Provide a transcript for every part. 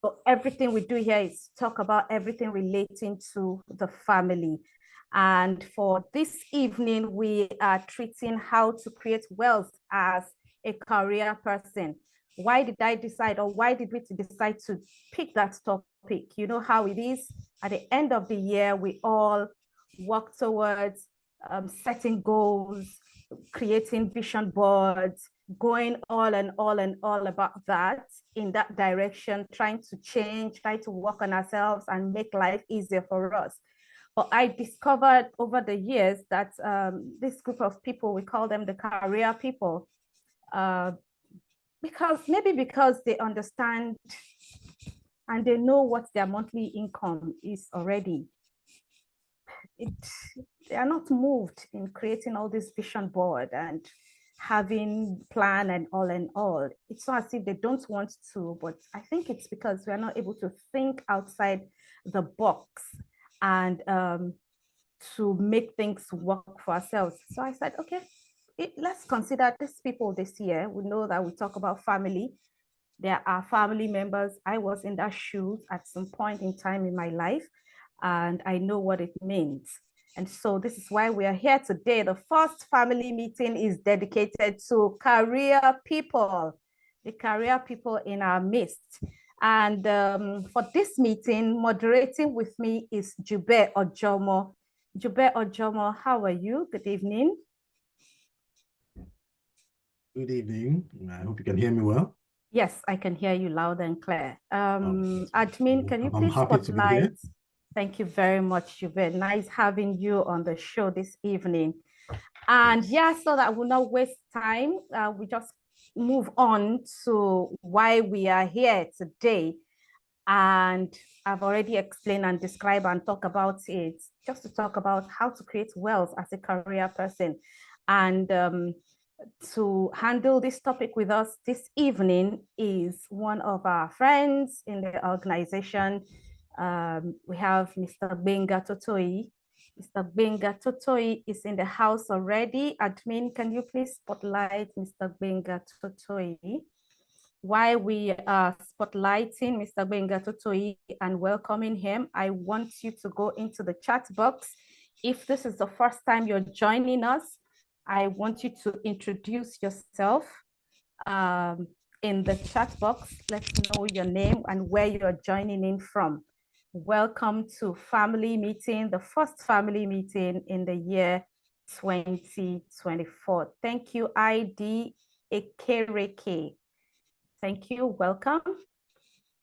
So everything we do here is talk about everything relating to the family. And for this evening, we are treating how to create wealth as a career person. Why did I decide, or why did we decide to pick that topic? You know how it is. At the end of the year, we all work towards setting goals, creating vision boards, going all and all and all about that in that direction, trying to change, trying to work on ourselves and make life easier for us. But I discovered over the years that this group of people, we call them the career people, uh, because they understand and they know what their monthly income is already. They are not moved in creating all this vision board and having plan and all and all. It's not as if they don't want to, but I think it's because we're not able to think outside the box and to make things work for ourselves. So I said, okay, let's consider these people this year. We know that we talk about family. There are family members. I was in their shoes at some point in time in my life, and I know what it means. And so this is why we are here today. The first family meeting is dedicated to career people, the career people in our midst. And for this meeting, moderating with me is Jube Ojomo. Jube Ojomo, how are you? Good evening. Good evening. I hope you can hear me well. Yes, I can hear you loud and clear. Admin, can you I'm please happy to be here. spotlight? Thank you very much, Jube. Nice having you on the show this evening. And yeah, so that we'll not waste time, we just move on to why we are here today. And I've already explained and described and talk about it, just to talk about how to create wealth as a career person. And to handle this topic with us this evening is one of our friends in the organization. We have Mr. Benga Totoi. Mr. Benga Totoi is in the house already. Admin, can you please spotlight Mr. Benga Totoi? While we are spotlighting Mr. Benga Totoi and welcoming him, I want you to go into the chat box. If this is the first time you're joining us, I want you to introduce yourself in the chat box. Let's know your name and where you're joining in from. Welcome to family meeting, the first family meeting in the year 2024. Thank you, ID Ekereke. Thank you, welcome.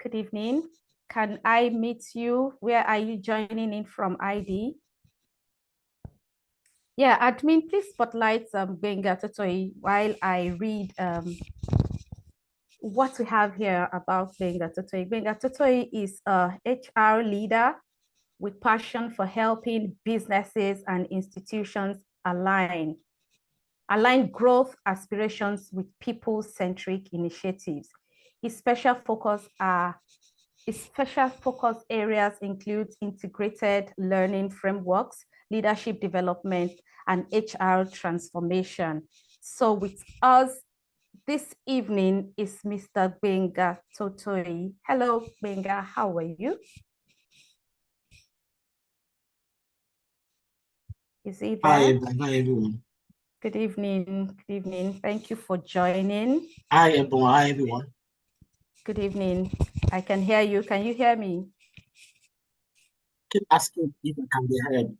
Good evening. Can I meet you? Where are you joining in from, ID? Yeah, admin, please spotlight Benga Totoi while I read what we have here about Benga Totoi. Benga Totoi is a HR leader with passion for helping businesses and institutions align growth aspirations with people-centric initiatives. His special focus areas include integrated learning frameworks, leadership development, and HR transformation. So with us this evening is Mr. Benga Totoi. Hello, Benga, how are you? Is he there? Hi, everyone. Good evening. Good evening. Thank you for joining. Hi, everyone. Hi, everyone. Good evening. I can hear you. Can you hear me? Keep asking if I can be heard.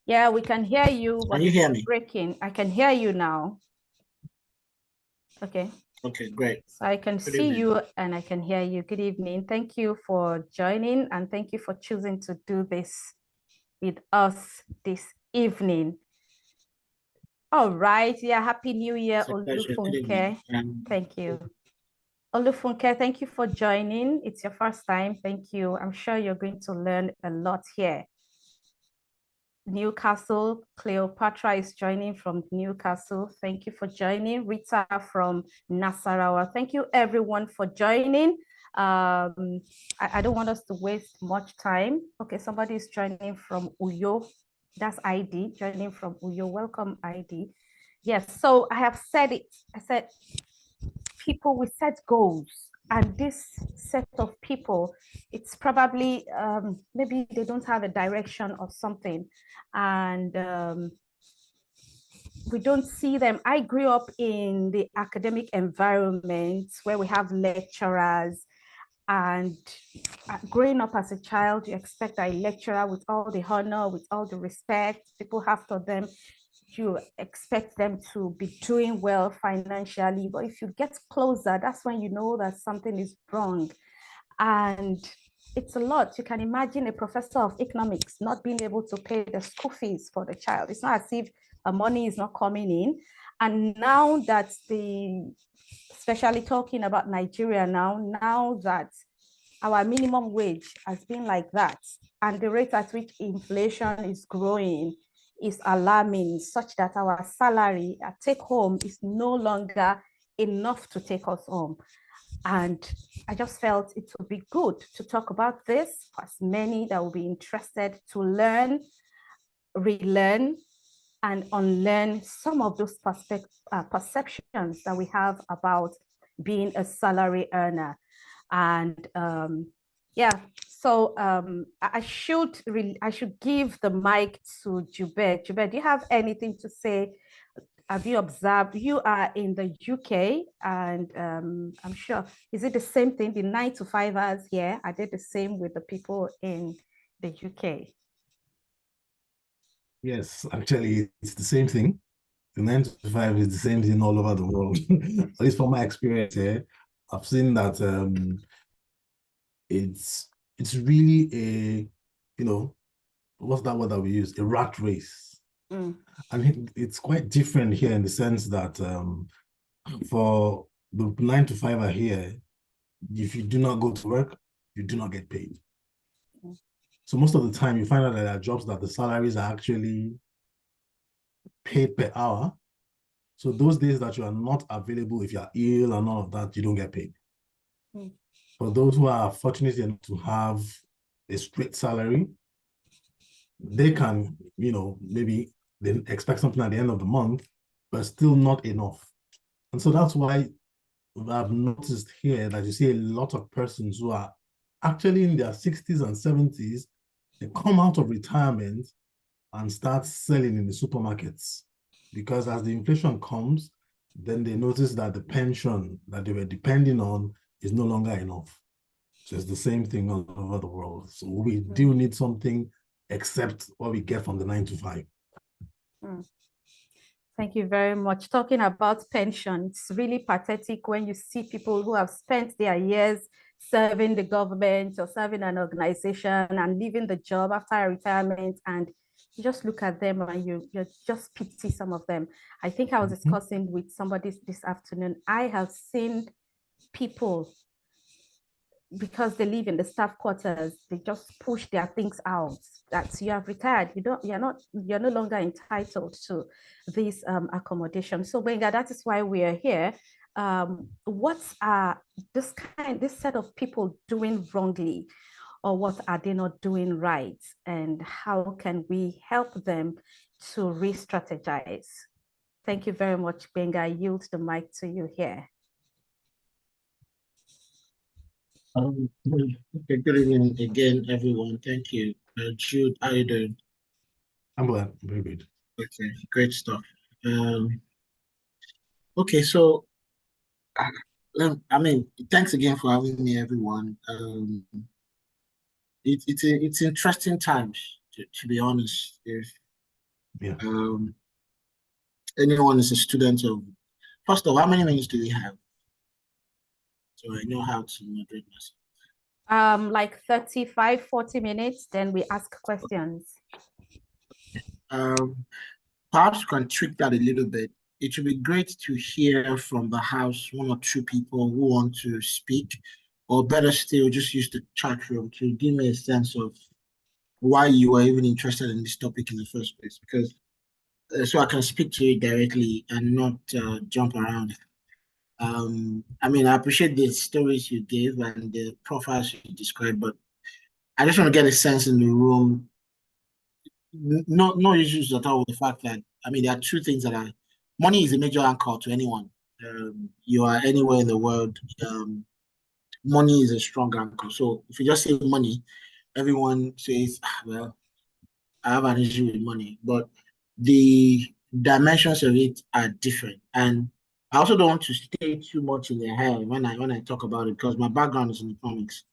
Yeah, we can hear you. Can you hear me? Breaking. I can hear you now. Okay. Okay, great. So I can see you and I can hear you. Good evening. Thank you for joining and thank you for choosing to do this with us this evening. All right. Yeah. Happy New Year, Olufunke. Thank you. Olufunke, thank you for joining. It's your first time. Thank you. I'm sure you're going to learn a lot here. Newcastle, Cleopatra is joining from Newcastle. Thank you for joining. Rita from Nasarawa. Thank you everyone for joining. I don't want us to waste much time. Okay, somebody is joining from Uyo. That's ID, joining from Uyo. Welcome, ID. Yes, so I have said it. I said, people, we set goals. and this set of people, it's probably maybe they don't have a direction or something, and we don't see them. I grew up in the academic environment where we have lecturers, and growing up as a child, you expect a lecturer with all the honor, with all the respect people have for them. You expect them to be doing well financially, but if you get closer, that's when you know that something is wrong. And it's a lot. You can imagine a professor of economics not being able to pay the school fees for the child. It's not as if money is not coming in. And now that especially talking about Nigeria now that our minimum wage has been like that, and the rate at which inflation is growing is alarming, such that our salary at take home is no longer enough to take us home. And I just felt it would be good to talk about this for as many that will be interested to learn, relearn, and unlearn some of those perceptions that we have about being a salary earner. And yeah, so I should give the mic to Jubed. Jubed, do you have anything to say? Have you observed? You are in the UK, and I'm sure, is it the same thing? The 9 to 5 hours here, are they the same with the people in the UK? Yes, actually, it's the same thing. The 9 to 5 is the same thing all over the world. At least from my experience here, I've seen that it's really what's that word that we use? A rat race. And it's quite different here in the sense that for the 9 to 5 are here, if you do not go to work, you do not get paid. So most of the time you find out that there are jobs that the salaries are actually paid per hour. So those days that you are not available, if you are ill and all of that, you don't get paid. For those who are fortunate enough to have a straight salary, they can, maybe they expect something at the end of the month, but still not enough. And so that's why I've noticed here that you see a lot of persons who are actually in their 60s and 70s, they come out of retirement and start selling in the supermarkets. Because as the inflation comes, then they notice that the pension that they were depending on is no longer enough. So it's the same thing all over the world. So we do need something except what we get from the 9 to 5. Thank you very much. Talking about pension, it's really pathetic when you see people who have spent their years serving the government or serving an organization and leaving the job after retirement, and you just look at them and you just pity some of them. I think I was discussing with somebody this afternoon. I have seen people, because they live in the staff quarters, they just push their things out. That you have retired, you're no longer entitled to this accommodation. So Gbenga, that is why we are here. What are this set of people doing wrongly, or what are they not doing right, and how can we help them to re-strategize? Thank you very much, Gbenga. I yield the mic to you here. Okay, good evening again, everyone. Thank you. Jude, how are you doing? I'm glad. Very good. Okay, great stuff. Okay, so thanks again for having me, everyone. It's interesting times, to be honest. If anyone is a student of, first of all, how many minutes do we have? So I know how to moderate myself. Like 35, 40 minutes, then we ask questions. Perhaps you can tweak that a little bit. It would be great to hear from the house, 1 or 2 people who want to speak, or better still, just use the chat room to give me a sense of why you were even interested in this topic in the first place, because so I can speak to you directly and not jump around. I appreciate the stories you gave and the profiles you described, but I just want to get a sense in the room. No issues at all with the fact that, there are 2 things that are, money is a major anchor to anyone. You are anywhere in the world, money is a strong anchor. So if you just say money, everyone says, well, I have an issue with money. But the dimensions of it are different. And I also don't want to stay too much in their head when I talk about it, because my background is in economics.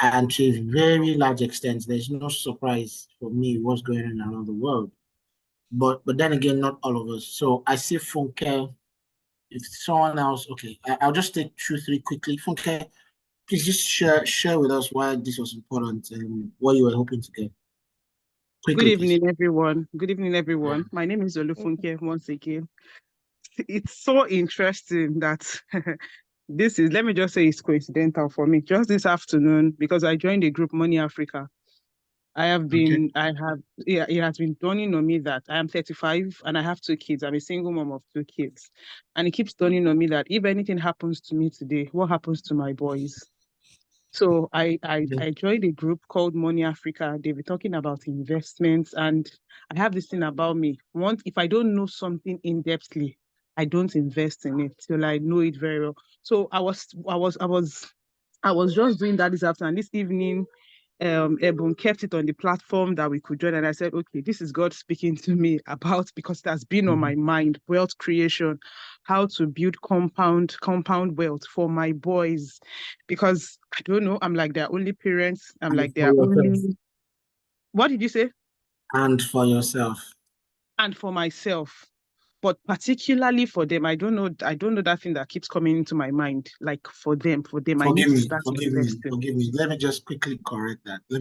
And to a very large extent, there's no surprise for me what's going on around the world. But then again, not all of us. So I see Funke. If someone else, okay, I'll just take 2, 3 quickly. Funke, please just share with us why this was important and what you were hoping to get. Good Quickly, please. evening, everyone. Good evening, everyone. My name is Olufunke once again. It's so interesting that this is, let me just say it's coincidental for me. Just this afternoon, because I joined the group Money Africa, it has been dawning on me that I am 35 and I have 2 kids. I'm a single mom of 2 kids. And it keeps dawning on me that if anything happens to me today, what happens to my boys? So I joined a group called Money Africa. They were talking about investments, and I have this thing about me. If I don't know something in-depthly, I don't invest in it till I know it very well. So I was just doing that this afternoon. This evening, Ebon kept it on the platform that we could join, and I said, okay, this is God speaking to me about, because it has been on my mind, wealth creation, how to build compound wealth for my boys, because I don't know, I'm like their only parents, I'm And like for their yourself. only, what did you say? And for yourself. And for myself. But particularly for them, I don't know that thing that keeps coming into my mind. Like for them, I need to start investing. Forgive me. Let me just quickly correct that. So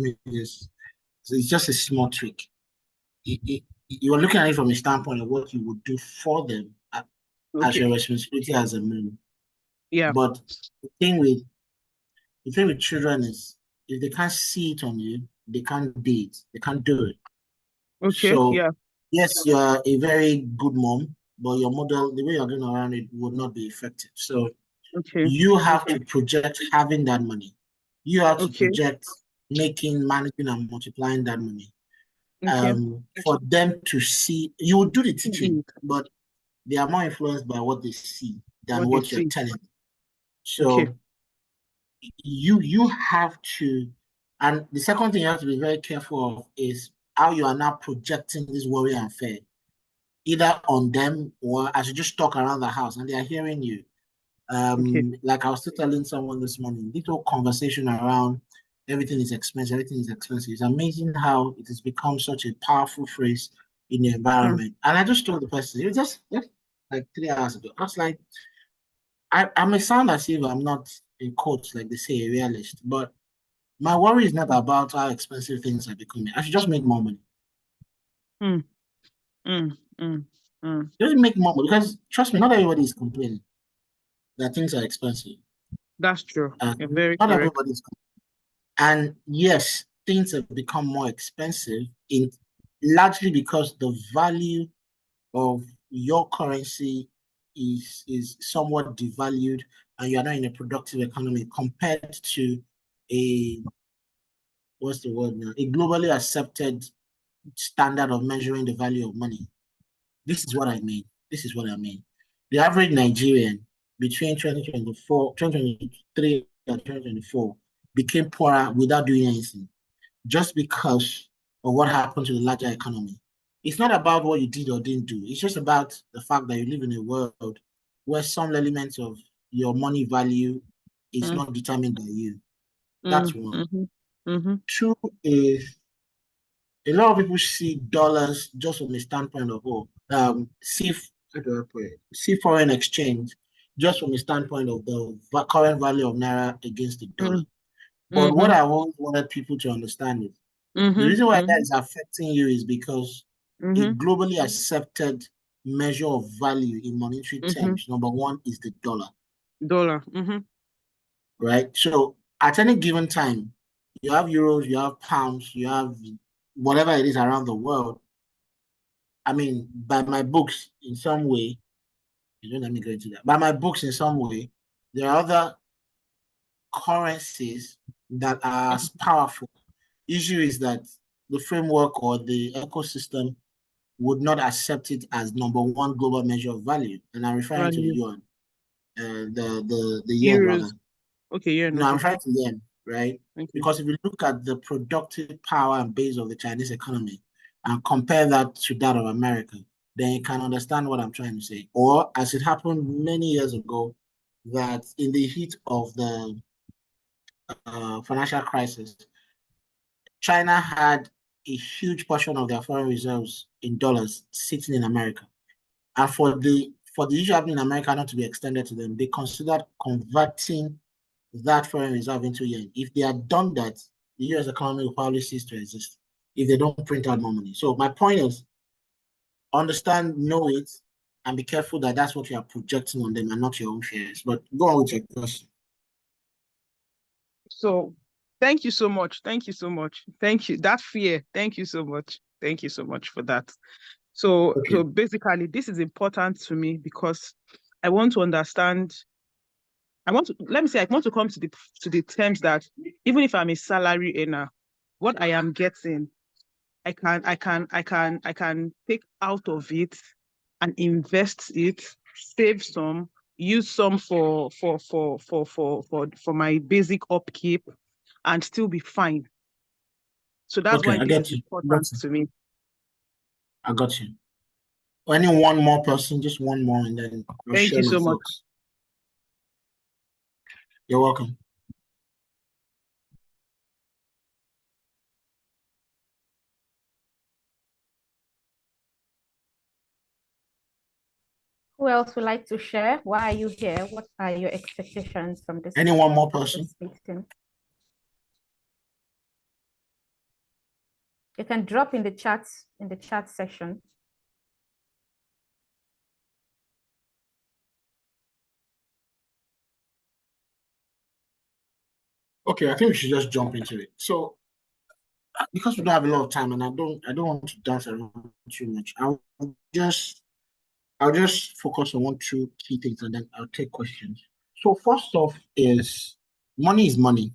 it's just a small trick. You are looking at it from a standpoint of what you would do for them as your responsibility as a man. Yeah. But the thing with children is, if they can't see it on you, they can't be it. They can't do it. Okay. So yeah. Yes, you are a very good mom, but your model, the way you're going around it, would not be effective. So you have to project having that money. You have to project managing, and multiplying that money. For them to see, you will do the teaching, but they are more influenced by what they see than what you're telling them. So you have to, and the second thing you have to be very careful of is how you are now projecting this worry and fear, either on them or as you just talk around the house and they are hearing you. Like I was still telling someone this morning, this whole conversation around everything is expensive. It's amazing how it has become such a powerful phrase in the environment. And I just told the person, it was just like 3 hours ago. I was like, I may sound as if I'm not a coach, like they say, a realist, but my worry is not about how expensive things are becoming. I should just make more money. Just make more money, because trust me, not everybody is complaining that things are expensive. That's true. Not everybody is complaining. And yes, things have become more expensive largely because the value of your currency is somewhat devalued, and you are not in a productive economy compared to a globally accepted standard of measuring the value of money. This is what I mean. The average Nigerian between 2023 and 2024 became poorer without doing anything, just because of what happened to the larger economy. It's not about what you did or didn't do. It's just about the fact that you live in a world where some elements of your money value is not determined by you. That's one. 2 is, a lot of people see dollars just from the standpoint of see foreign exchange just from the standpoint of the current value of naira against the dollar. But what I wanted people to understand is the reason why that is affecting you is because a globally accepted measure of value in monetary terms, number one, is the dollar. Right? So at any given time, you have euros, you have pounds, you have whatever it is around the world. I mean, by my books, in some way, you don't let me go into that. By my books, in some way, there are other currencies that are as powerful. Issue is that the framework or the ecosystem would not accept it as number one global measure of value, and I'm referring to the yuan, the yen rather. Okay, yeah. No, I'm trying to learn, right? Okay. Because if you look at the productive power and base of the Chinese economy and compare that to that of America, then you can understand what I'm trying to say. Or as it happened many years ago, that in the heat of the financial crisis, China had a huge portion of their foreign reserves in dollars sitting in America. And for the issue happening in America not to be extended to them, they considered converting that foreign reserve into yen. If they had done that, the US economy will probably cease to exist if they don't print out more money. So my point is, understand, know it, and be careful that that's what you are projecting on them and not your own fears. But go on with your question. So thank you so much. Thank you so much. Thank you. That fear. Thank you so much. Thank you so much for that. So, Okay. so basically, this is important to me because I want to understand. I want to come to the terms that even if I'm a salary earner, what I am getting, I can take out of it and invest it, save some, use some for my basic upkeep, and still be fine. So that's why this is important to me. I got you. Any one more person, just one more, and then I'll Thank share you my so much. thoughts. You're welcome. Who else would like to share? Why are you here? What are your expectations from this? Any one more person? Meeting? You can drop in the chat section. Okay, I think we should just jump into it. So, because we don't have a lot of time, and I don't want to dance around too much, I'll just focus on 1-2 key things, and then I'll take questions. So first off is money is money.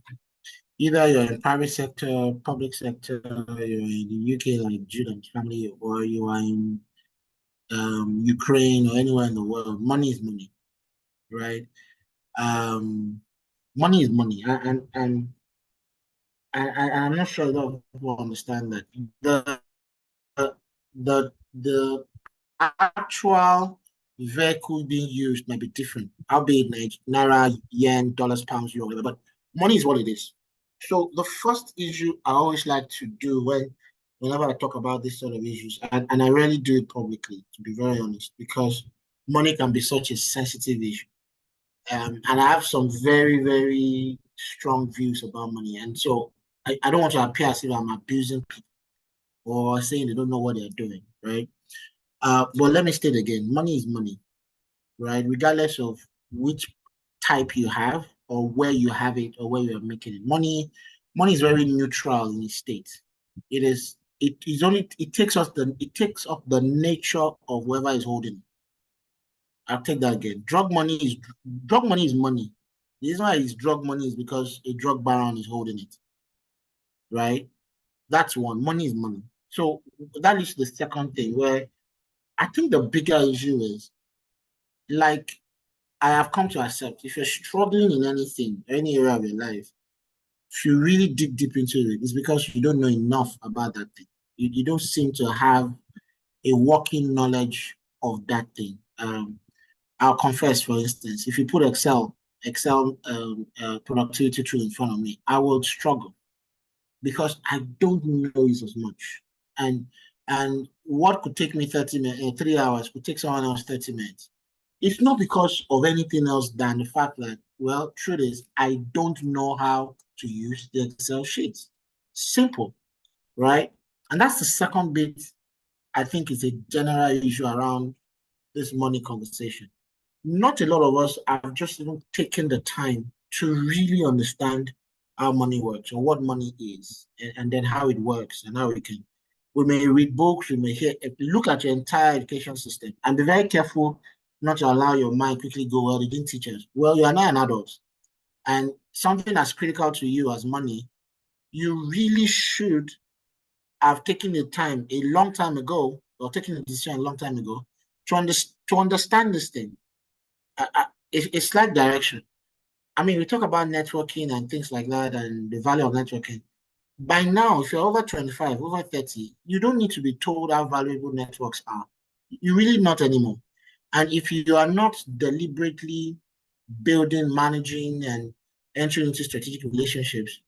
Either you're in private sector, public sector, you're in the UK like Julian's family, or you are in Ukraine or anywhere in the world, money is money, right? Money is money, and I'm not sure a lot of people understand that the actual vehicle being used might be different, albeit naira, yen, dollars, pounds, euro, whatever, but money is what it is. So the first issue I always like to do whenever I talk about this sort of issues, and I rarely do it publicly, to be very honest, because money can be such a sensitive issue. And I have some very, very strong views about money. And so I don't want to appear as if I'm abusing people or saying they don't know what they're doing, right? But let me state again, money is money, right? Regardless of which type you have or where you have it or where you're making it. Money is very neutral in its state. It takes up the nature of whoever is holding it. I'll take that again. Drug money is money. The reason why it's drug money is because a drug baron is holding it. Right? That's one. Money is money. So that is the second thing where I think the bigger issue is, like, I have come to accept, if you're struggling in anything, any area of your life, if you really dig deep into it, it's because you don't know enough about that thing. You don't seem to have a working knowledge of that thing. I'll confess, for instance, if you put Excel productivity tool in front of me, I will struggle because I don't know it as much. And what could take me 30 minutes, 3 hours could take someone else 30 minutes. It's not because of anything else than the fact that, well, truth is, I don't know how to use the Excel sheets. Simple, right? And that's the second bit I think is a general issue around this money conversation. Not a lot of us have just even taken the time to really understand how money works or what money is, and then how it works and how we may read books, we may look at your entire education system and be very careful not to allow your mind quickly go, well, they didn't teach us. Well, you are now an adult, and something as critical to you as money, you really should have taken the time a long time ago, or taken the decision a long time ago, to understand this thing. A slight direction. I mean, we talk about networking and things like that and the value of networking. By now, if you're over 25, over 30, you don't need to be told how valuable networks are. You really not anymore. And if you are not deliberately building, managing, and entering into strategic relationships,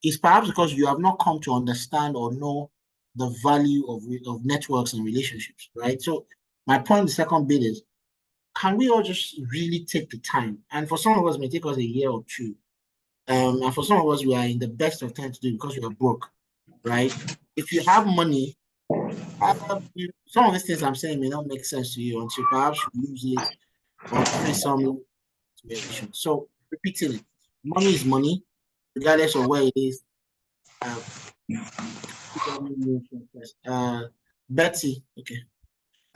it's perhaps because you have not come to understand or know the value of networks and relationships, right? So my point, the second bit is, can we all just really take the time? And for some of us, it may take us a year or two. And for some of us, we are in the best of time to do it because we are broke, right? If you have money, some of these things I'm saying may not make sense to you until perhaps you use it or face some situation. So repeating it, money is money, regardless of where it is. Betty, okay.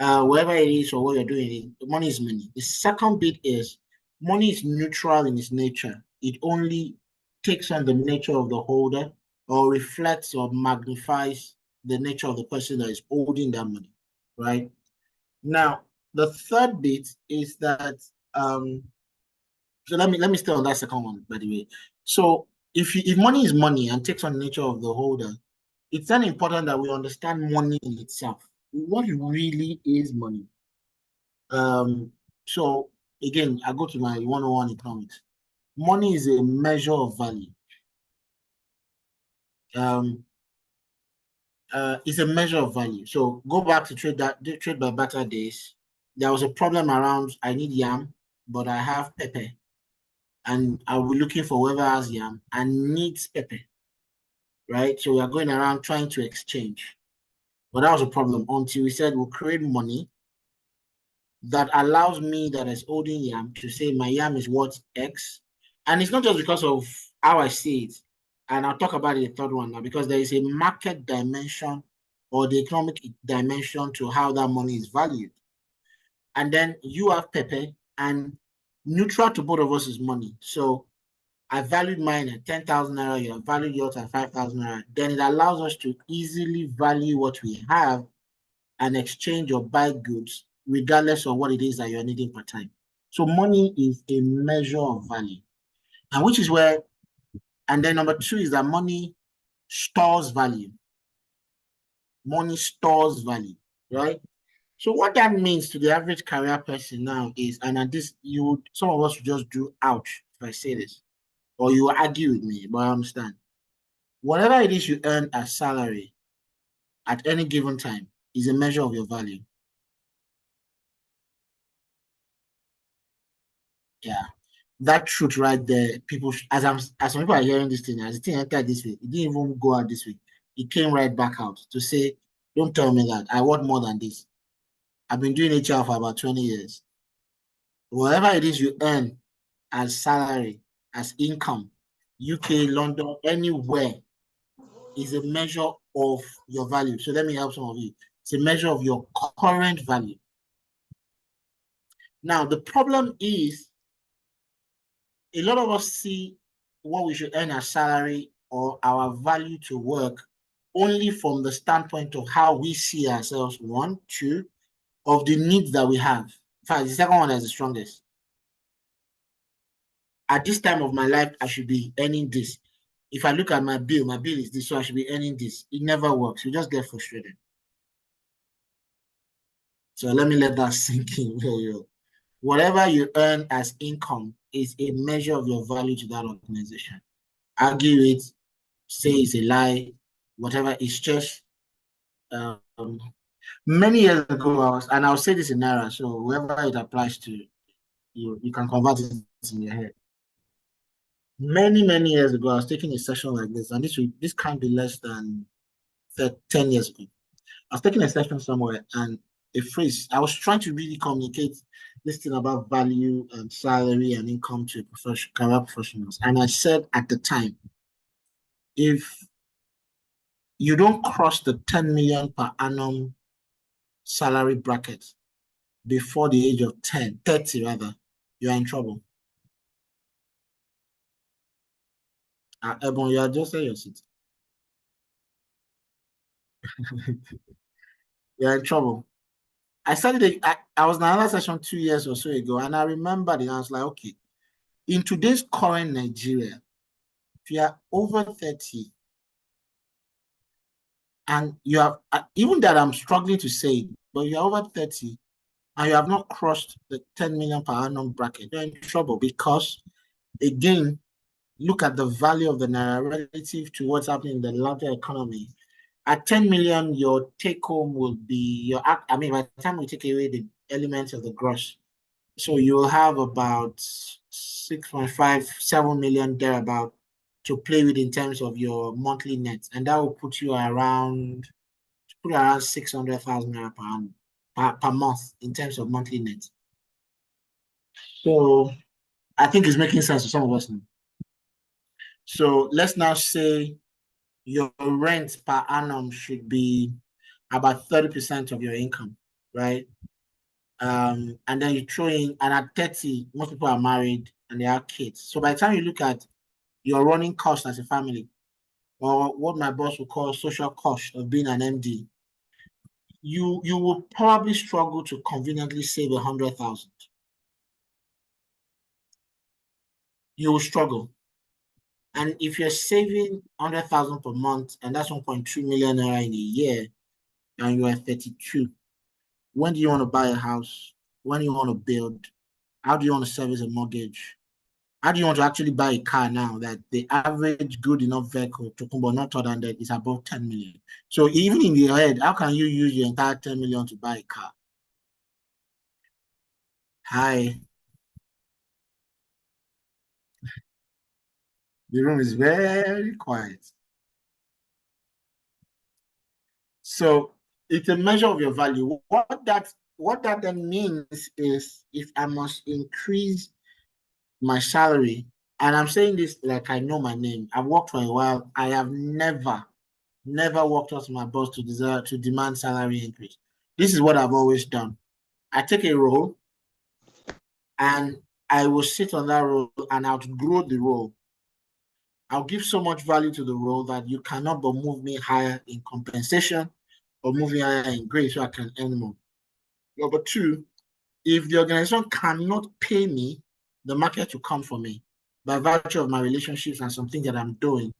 Wherever it is or what you're doing, money is money. The second bit is money is neutral in its nature. It only takes on the nature of the holder or reflects or magnifies the nature of the person that is holding that money, right? Now, the third bit is that so let me stay on that second one, by the way. So if money is money and takes on the nature of the holder, it's then important that we understand money in itself. What really is money? So again, I go to my 101 economics. Money is a measure of value. It's a measure of value. So go back to trade by barter days. There was a problem around I need yam, but I have pepper. And I'll be looking for whoever has yam and needs pepper. Right? So we are going around trying to exchange. But that was a problem until we said we'll create money that allows me that is holding yam to say my yam is worth X. And it's not just because of how I see it. And I'll talk about the third one now because there is a market dimension or the economic dimension to how that money is valued. And then you have pepper, and neutral to both of us is money. So I valued mine at 10,000 naira, you have valued yours at 5,000 naira. Then it allows us to easily value what we have and exchange or buy goods regardless of what it is that you're needing per time. So money is a measure of value. And which is where, and then number two is that money stores value. Money stores value, right? So what that means to the average career person now is, and at this, some of us would just do ouch if I say this, or you argue with me, but I understand. Whatever it is you earn as salary at any given time is a measure of your value. Yeah, that truth right there. People, as some people are hearing this thing, as the thing entered this way, it didn't even go out this way. It came right back out to say, "Don't tell me that. I want more than this. I've been doing HR for about 20 years. Whatever it is you earn as salary, as income, UK, London, anywhere, is a measure of your value." So let me help some of you. It's a measure of your current value. Now, the problem is a lot of us see what we should earn as salary or our value to work only from the standpoint of how we see ourselves, one, two, of the needs that we have. In fact, the second one is the strongest. At this time of my life, I should be earning this. If I look at my bill is this, so I should be earning this. It never works. You just get frustrated. So let me let that sink in. Whatever you earn as income is a measure of your value to that organization. Argue it, say it's a lie, whatever. It's just many years ago, and I'll say this in Naira, so whoever it applies to, you can convert it in your head. Many years ago, I was taking a session like this, and this can't be less than 10 years ago. I was taking a session somewhere, and a phrase, I was trying to really communicate this thing about value and salary and income to career professionals. And I said at the time, if you don't cross the 10 million per annum salary bracket before the age of 30 rather, you are in trouble. Ebon, you are just saying your seat. You're in trouble. I started I was in another session 2 years or so ago, and I remembered it. I was like, okay, In today's current Nigeria, if you are over 30 and you have, even that I'm struggling to say it, but you're over 30 and you have not crossed the 10 million per annum bracket, you're in trouble because, again, look at the value of the Naira relative to what's happening in the larger economy. At 10 million, your take home will be by the time we take away the elements of the gross, so you will have about 6.5, 7 million thereabout to play with in terms of your monthly net, and that will put you around 600,000 naira per month in terms of monthly net. So I think it's making sense to some of us now. So let's now say your rent per annum should be about 30% of your income, right? And then you throw in, and at 30, most people are married and they have kids. So by the time you look at your running cost as a family, or what my boss would call social cost of being an MD, you will probably struggle to conveniently save 100,000. You will struggle. And if you're saving 100,000 per month, and that's 1.2 million naira in a year, and you are 32, when do you want to buy a house? When do you want to build? How do you want to service a mortgage? How do you want to actually buy a car now that the average good enough vehicle to Kumbo not than that is above 10 million? So even in your head, how can you use your entire 10 million to buy a car? Hi. The room is very quiet. So it's a measure of your value. What that then means is, if I must increase my salary, and I'm saying this like I know my name, I've worked for a while, I have never walked up to my boss to demand salary increase. This is what I've always done. I take a role and I will sit on that role and outgrow the role. I'll give so much value to the role that you cannot but move me higher in compensation or move me higher in grade so I can earn more. Number two, if the organization cannot pay me, the market will come for me by virtue of my relationships and some things that I'm doing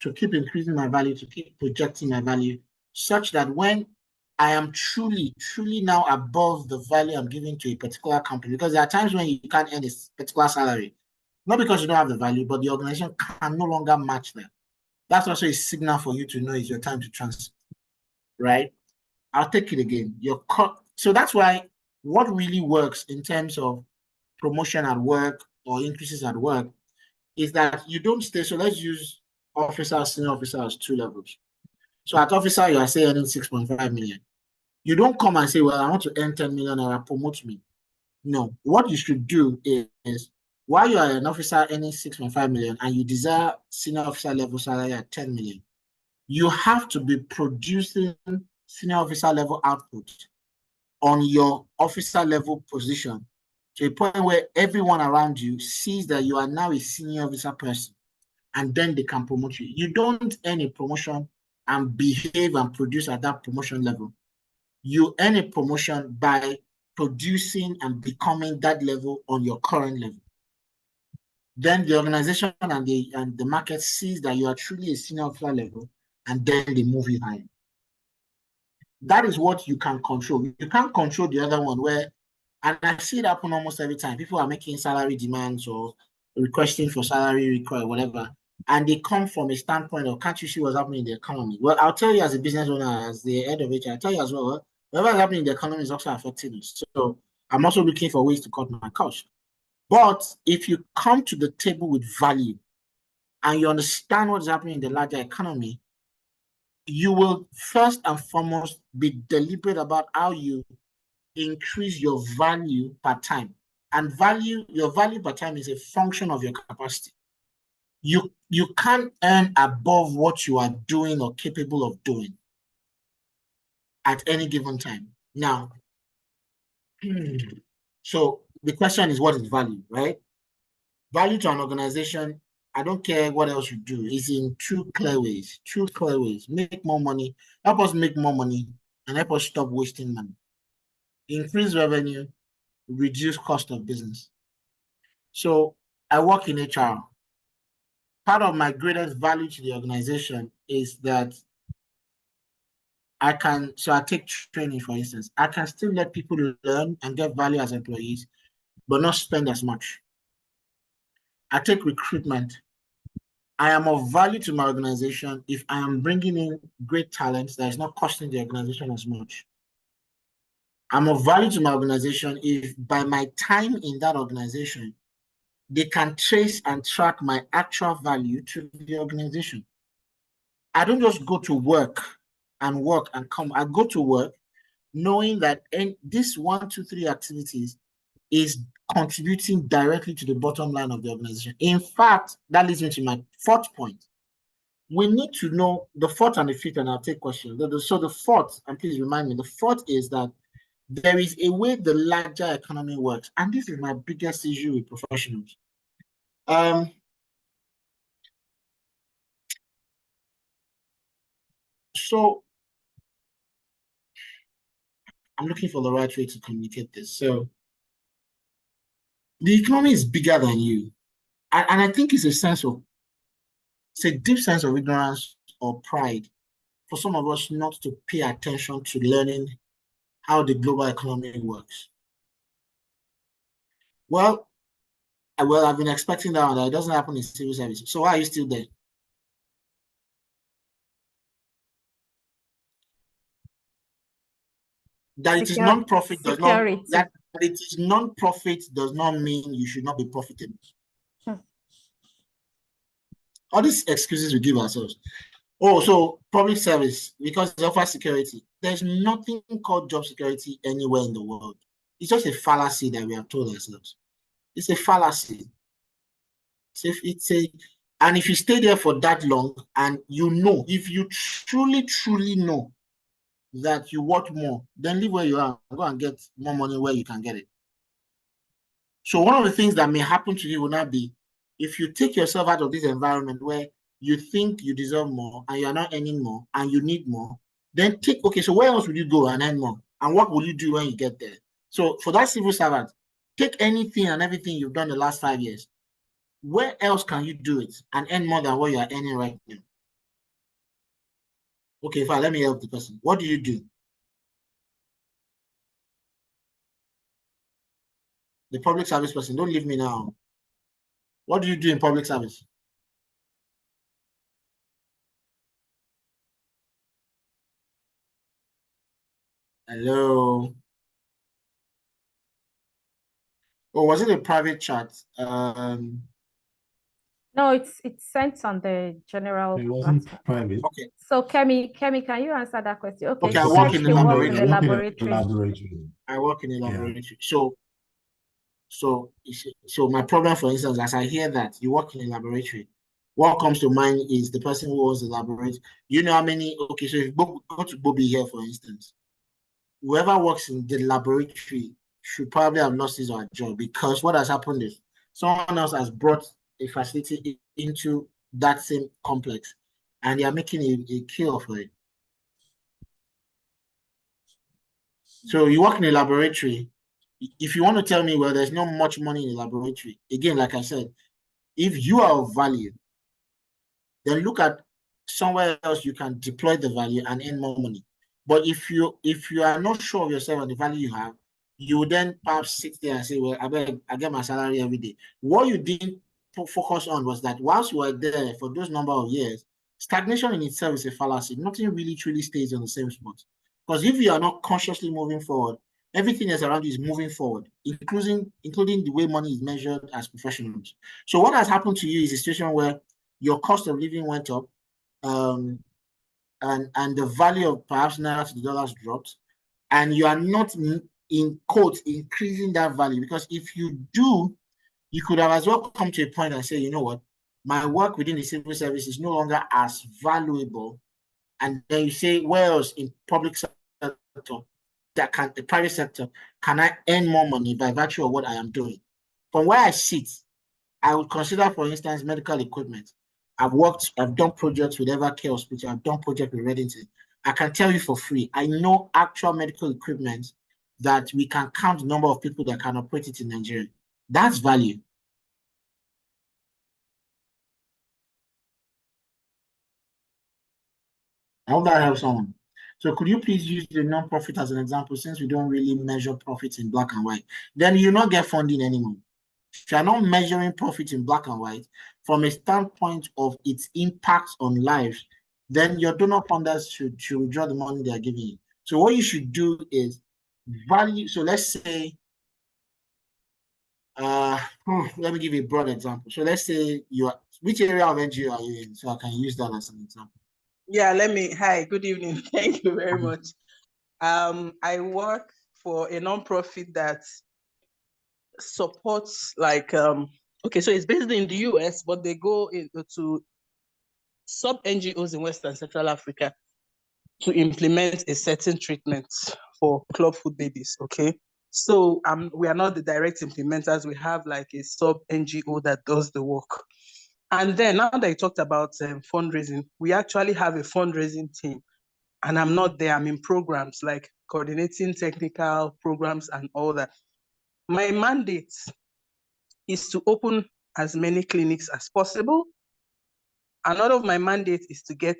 to keep increasing my value, to keep projecting my value, such that when I am truly now above the value I'm giving to a particular company, because there are times when you can't earn a particular salary, not because you don't have the value, but the organization can no longer match that. That's also a signal for you to know it's your time to transfer, right? I'll take it again. So that's why what really works in terms of promotion at work or increases at work is that you don't stay. So let's use officer, senior officer as 2 levels. So at officer, you are saying earning 6.5 million. You don't come and say, well, I want to earn 10 million or promote me. No, what you should do is, while you are an officer earning 6.5 million and you desire senior officer level salary at 10 million, you have to be producing senior officer level output on your officer level position to a point where everyone around you sees that you are now a senior officer person, and then they can promote you. You don't earn a promotion and behave and produce at that promotion level. You earn a promotion by producing and becoming that level on your current level. Then the organization and the market sees that you are truly a senior officer level, and then they move you higher. That is what you can control. You can't control the other one where, and I see it happen almost every time. People are making salary demands or requesting for salary request, whatever, and they come from a standpoint of, can't you see what's happening in the economy? Well, I'll tell you as a business owner, as the head of it, I'll tell you as well, whatever's happening in the economy is also affecting us. So I'm also looking for ways to cut my cost. But if you come to the table with value and you understand what's happening in the larger economy, you will first and foremost be deliberate about how you increase your value per time. And your value per time is a function of your capacity. You can't earn above what you are doing or capable of doing at any given time. Now, so the question is, what is value, right? Value to an organization, I don't care what else you do, is in 2 clear ways. 2 clear ways. Make more money, help us make more money, and help us stop wasting money. Increase revenue, reduce cost of business. So I work in HR. Part of my greatest value to the organization is that I take training, for instance. I can still let people learn and get value as employees, but not spend as much. I take recruitment. I am of value to my organization if I am bringing in great talent that is not costing the organization as much. I'm of value to my organization if by my time in that organization, they can trace and track my actual value to the organization. I don't just go to work and come. I go to work knowing that this 1, 2, 3 activities is contributing directly to the bottom line of the organization. In fact, that leads me to my 4th point. We need to know the 4th and the 5th, and I'll take questions. So the 4th, and please remind me, the 4th is that there is a way the larger economy works, and this is my biggest issue with professionals. So I'm looking for the right way to communicate this. So the economy is bigger than you. And I think it's a deep sense of ignorance or pride for some of us not to pay attention to learning how the global economy works. Well, I've been expecting that one. That it doesn't happen in civil service. So why are you still there? That it is non-profit does not that it is non-profit does not mean you should not be profitable. All these excuses we give ourselves. Oh, so public service, because it offers security. There's nothing called job security anywhere in the world. It's just a fallacy that we have told ourselves. It's a fallacy. And if you stay there for that long and you know, if you truly know that you want more, then leave where you are, go and get more money where you can get it. So one of the things that may happen to you will not be, if you take yourself out of this environment where you think you deserve more and you're not earning more and you need more, then so where else will you go and earn more? And what will you do when you get there? So for that civil servant, take anything and everything you've done the last 5 years. Where else can you do it and earn more than what you are earning right now? Okay, fine, let me help the person. What do you do? The public service person, don't leave me now. What do you do in public service? Hello. Oh, was it a private chat? No, it's sent on the general. It wasn't private. Okay. So Kemi, can you answer that question? Okay, I work in the laboratory. I work in a laboratory. So my problem, for instance, as I hear that you work in a laboratory, what comes to mind is the person who owns the laboratory. You know how many? Okay, so if you go to Bobby here, for instance, whoever works in the laboratory should probably have lost his or her job, because what has happened is someone else has brought a facility into that same complex and they are making a kill for it. So you work in a laboratory. If you want to tell me, well, there's not much money in the laboratory, again, like I said, if you are of value, then look at somewhere else you can deploy the value and earn more money. But if you are not sure of yourself and the value you have, you would then perhaps sit there and say, well, I get my salary every day. What you didn't focus on was that whilst you were there for those number of years, stagnation in itself is a fallacy. Nothing really truly stays on the same spot. Because if you are not consciously moving forward, everything else around you is moving forward, including the way money is measured as professionals. So what has happened to you is a situation where your cost of living went up, and the value of perhaps naira to the dollars dropped, and you are not in quotes increasing that value, because if you do, you could have as well come to a point and say, you know what, my work within the civil service is no longer as valuable, and then you say, where else in public sector the private sector can I earn more money by virtue of what I am doing? From where I sit, I would consider, for instance, medical equipment. I've done projects with Evercare Hospital, I've done projects with Reddington. I can tell you for free, I know actual medical equipment that we can count the number of people that can operate it in Nigeria. That's value. I hope that helps someone. So could you please use the non-profit as an example, since we don't really measure profits in black and white? Then you not get funding anymore. If you are not measuring profit in black and white from a standpoint of its impact on lives, then your donor funders should withdraw the money they are giving you. So what you should do is value. So let's say, let me give you a broad example. So let's say which area of NGO are you in? So I can use that as an example. Yeah, hi, good evening. Thank you very much. I work for a nonprofit that supports okay, so it's based in the US, but they go to sub-NGOs in West and Central Africa to implement a certain treatment for club food babies, okay? So we are not the direct implementers. We have like a sub-NGO that does the work. And then now that you talked about fundraising, we actually have a fundraising team. And I'm not there. I'm in programs like coordinating technical programs and all that. My mandate is to open as many clinics as possible. Another of my mandate is to get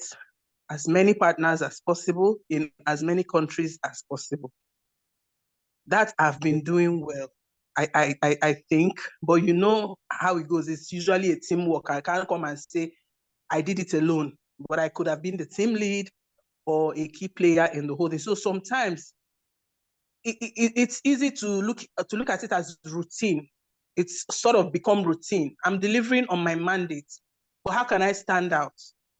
as many partners as possible in as many countries as possible. That I've been doing well, I think, but you know how it goes. It's usually a teamwork. I can't come and say I did it alone, but I could have been the team lead or a key player in the whole thing. So sometimes it's easy to look at it as routine. It's sort of become routine. I'm delivering on my mandate, but how can I stand out?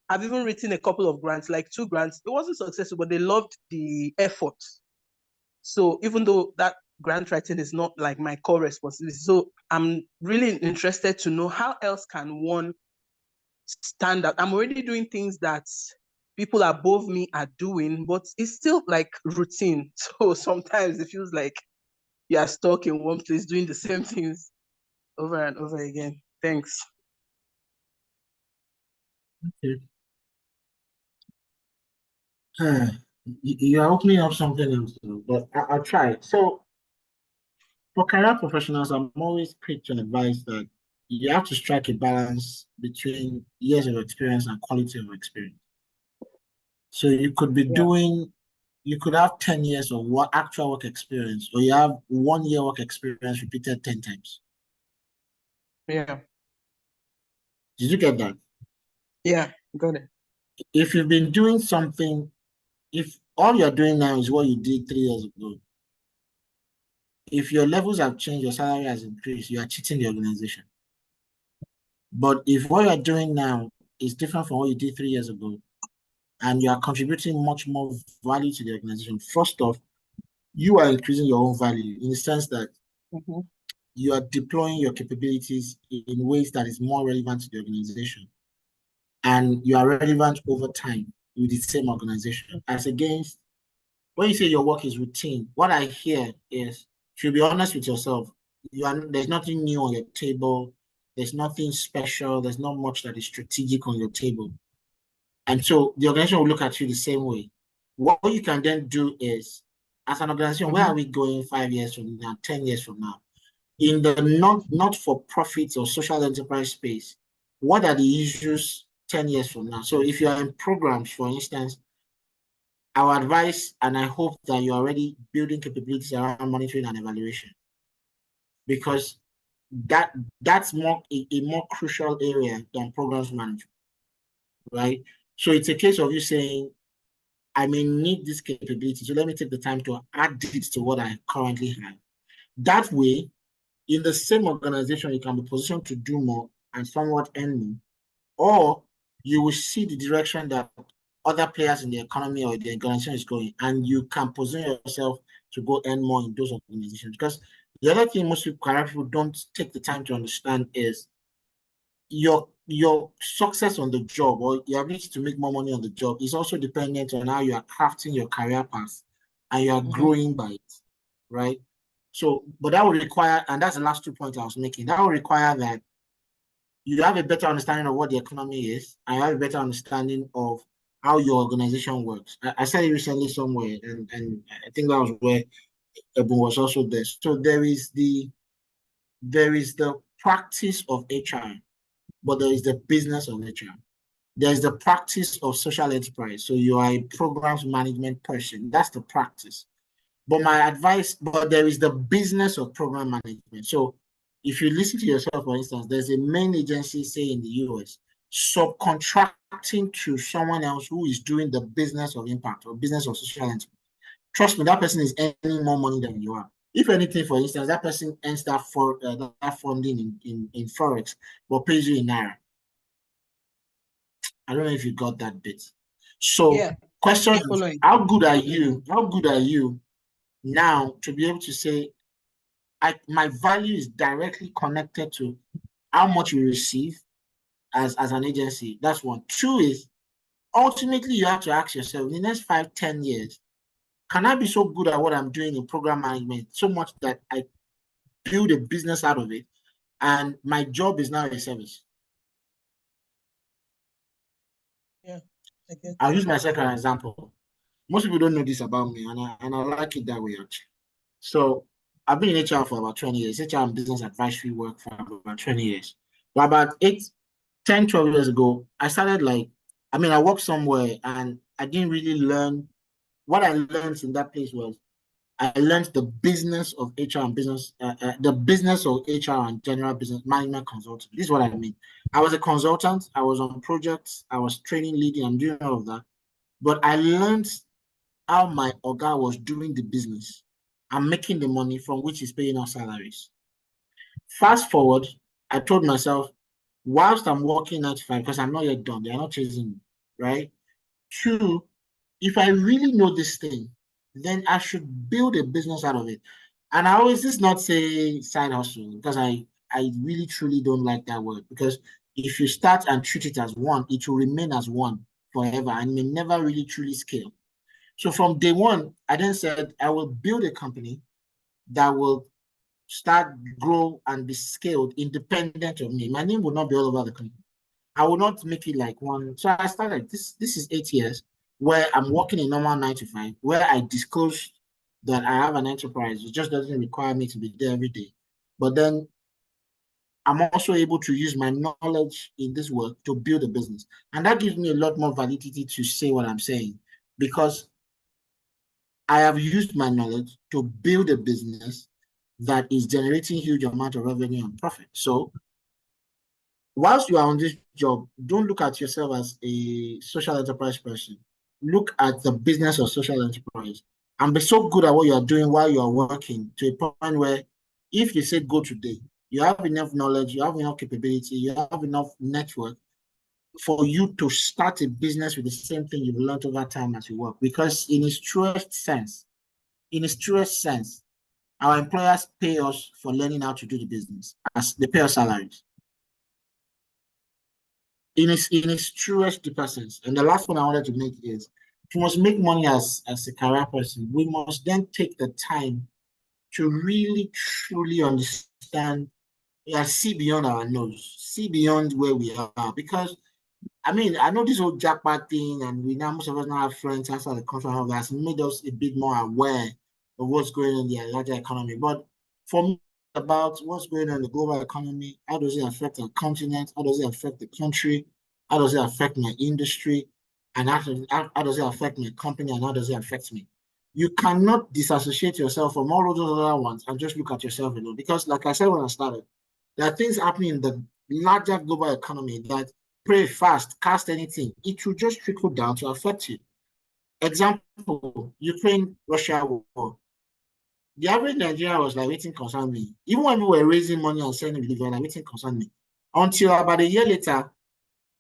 I've even written a couple of grants, like 2 grants. It wasn't successful, but they loved the effort. So even though that grant writing is not like my core responsibility, so I'm really interested to know how else can one stand out. I'm already doing things that people above me are doing, but it's still like routine. So sometimes it feels like you are stuck in one place doing the same things over and over again. Thanks. Okay. You are opening up something else, but I'll try. So for career professionals, I'm always quick to advise that you have to strike a balance between years of experience and quality of experience. So you could be you could have 10 years of actual work experience, or you have 1 year work experience repeated 10 times. Yeah. Did you get that? Yeah, got it. If you've been doing something, if all you're doing now is what you did 3 years ago, if your levels have changed, your salary has increased, you are cheating the organization. But if what you're doing now is different from what you did 3 years ago, and you are contributing much more value to the organization, first off, you are increasing your own value in the sense that you are deploying your capabilities in ways that is more relevant to the organization. And you are relevant over time with the same organization. As against, when you say your work is routine, what I hear is, if you be honest with yourself, there's nothing new on your table, there's nothing special, there's not much that is strategic on your table. And so the organization will look at you the same way. What you can then do is, as an organization, where are we going 5 years from now, 10 years from now? In the not-for-profit or social enterprise space, what are the issues 10 years from now? So if you are in programs, for instance, our advice, and I hope that you're already building capabilities around monitoring and evaluation, because that's a more crucial area than programs management, right? So it's a case of you saying, I may need this capability, so let me take the time to add it to what I currently have. That way, in the same organization, you can be positioned to do more and somewhat earn more, or you will see the direction that other players in the economy or the organization is going, and you can position yourself to go earn more in those organizations. Because the other thing most career people don't take the time to understand is your success on the job, or your ability to make more money on the job, is also dependent on how you are crafting your career path and you are growing by it, right? So, but that would require, and that's the last 2 points I was making, that would require that you have a better understanding of what the economy is, and you have a better understanding of how your organization works. I said it recently somewhere, and I think that was where Ebun was also there. So there is the practice of HR, but there is the business of HR. There's the practice of social enterprise. So you are a programs management person. That's the practice. But my advice, but there is the business of program management. So if you listen to yourself, for instance, there's a main agency, say in the US, subcontracting to someone else who is doing the business of impact or business of social enterprise. Trust me, that person is earning more money than you are. If anything, for instance, that person earns that funding in Forex, but pays you in Naira. I don't know if you got that bit. So, Yeah. question is, how good are you? How good are you now to be able to say, my value is directly connected to how much you receive as an agency? That's one. Two is, ultimately, you have to ask yourself, in the next 5-10 years, can I be so good at what I'm doing in program management so much that I build a business out of it and my job is now a service? Yeah. I'll use my second example. Most people don't know this about me, and I like it that way, actually. So I've been in HR for about 20 years, HR and business advisory work for about 20 years. But about 10, 12 years ago, I started I worked somewhere and I didn't really learn. What I learned in that place was I learned the business of HR and the business of HR and general business management consulting. This is what I mean. I was a consultant. I was on projects. I was training, leading, and doing all of that. But I learned how my Oga was doing the business and making the money from which he's paying our salaries. Fast forward, I told myself, whilst I'm working 9 to 5, because I'm not yet done, they're not chasing me, right? Two, if I really know this thing, then I should build a business out of it. And I always just not say side hustle, because I really truly don't like that word, because if you start and treat it as one, it will remain as one forever and may never really truly scale. So from day one, I then said, I will build a company that will start, grow, and be scaled independent of me. My name will not be all over the company. I will not make it like one. So I started, this is 8 years where I'm working a normal 9 to 5, where I disclose that I have an enterprise. It just doesn't require me to be there every day. But then I'm also able to use my knowledge in this work to build a business. And that gives me a lot more validity to say what I'm saying, because I have used my knowledge to build a business that is generating huge amount of revenue and profit. So whilst you are on this job, don't look at yourself as a social enterprise person. Look at the business of social enterprise and be so good at what you are doing while you are working to a point where if you say go today, you have enough knowledge, you have enough capability, you have enough network for you to start a business with the same thing you've learned over time as you work. Because in its truest sense, our employers pay us for learning how to do the business, as they pay us salaries. In its truest sense. And the last one I wanted to make is, if you must make money as a career person, we must then take the time to really truly understand, see beyond our nose, see beyond where we are. Because I know this whole jackpot thing, and most of us now have friends outside the country and all that, made us a bit more aware of what's going on in the larger economy. But for me, about what's going on in the global economy, how does it affect our continent? How does it affect the country? How does it affect my industry? And how does it affect my company? And how does it affect me? You cannot disassociate yourself from all of those other ones and just look at yourself alone. Because like I said when I started, there are things happening in the larger global economy that pray fast, cast anything, it will just trickle down to affect you. Example, Ukraine-Russia war. The average Nigerian was like, waiting concern me. Even when we were raising money and sending the like, waiting concern me. Until about a year later,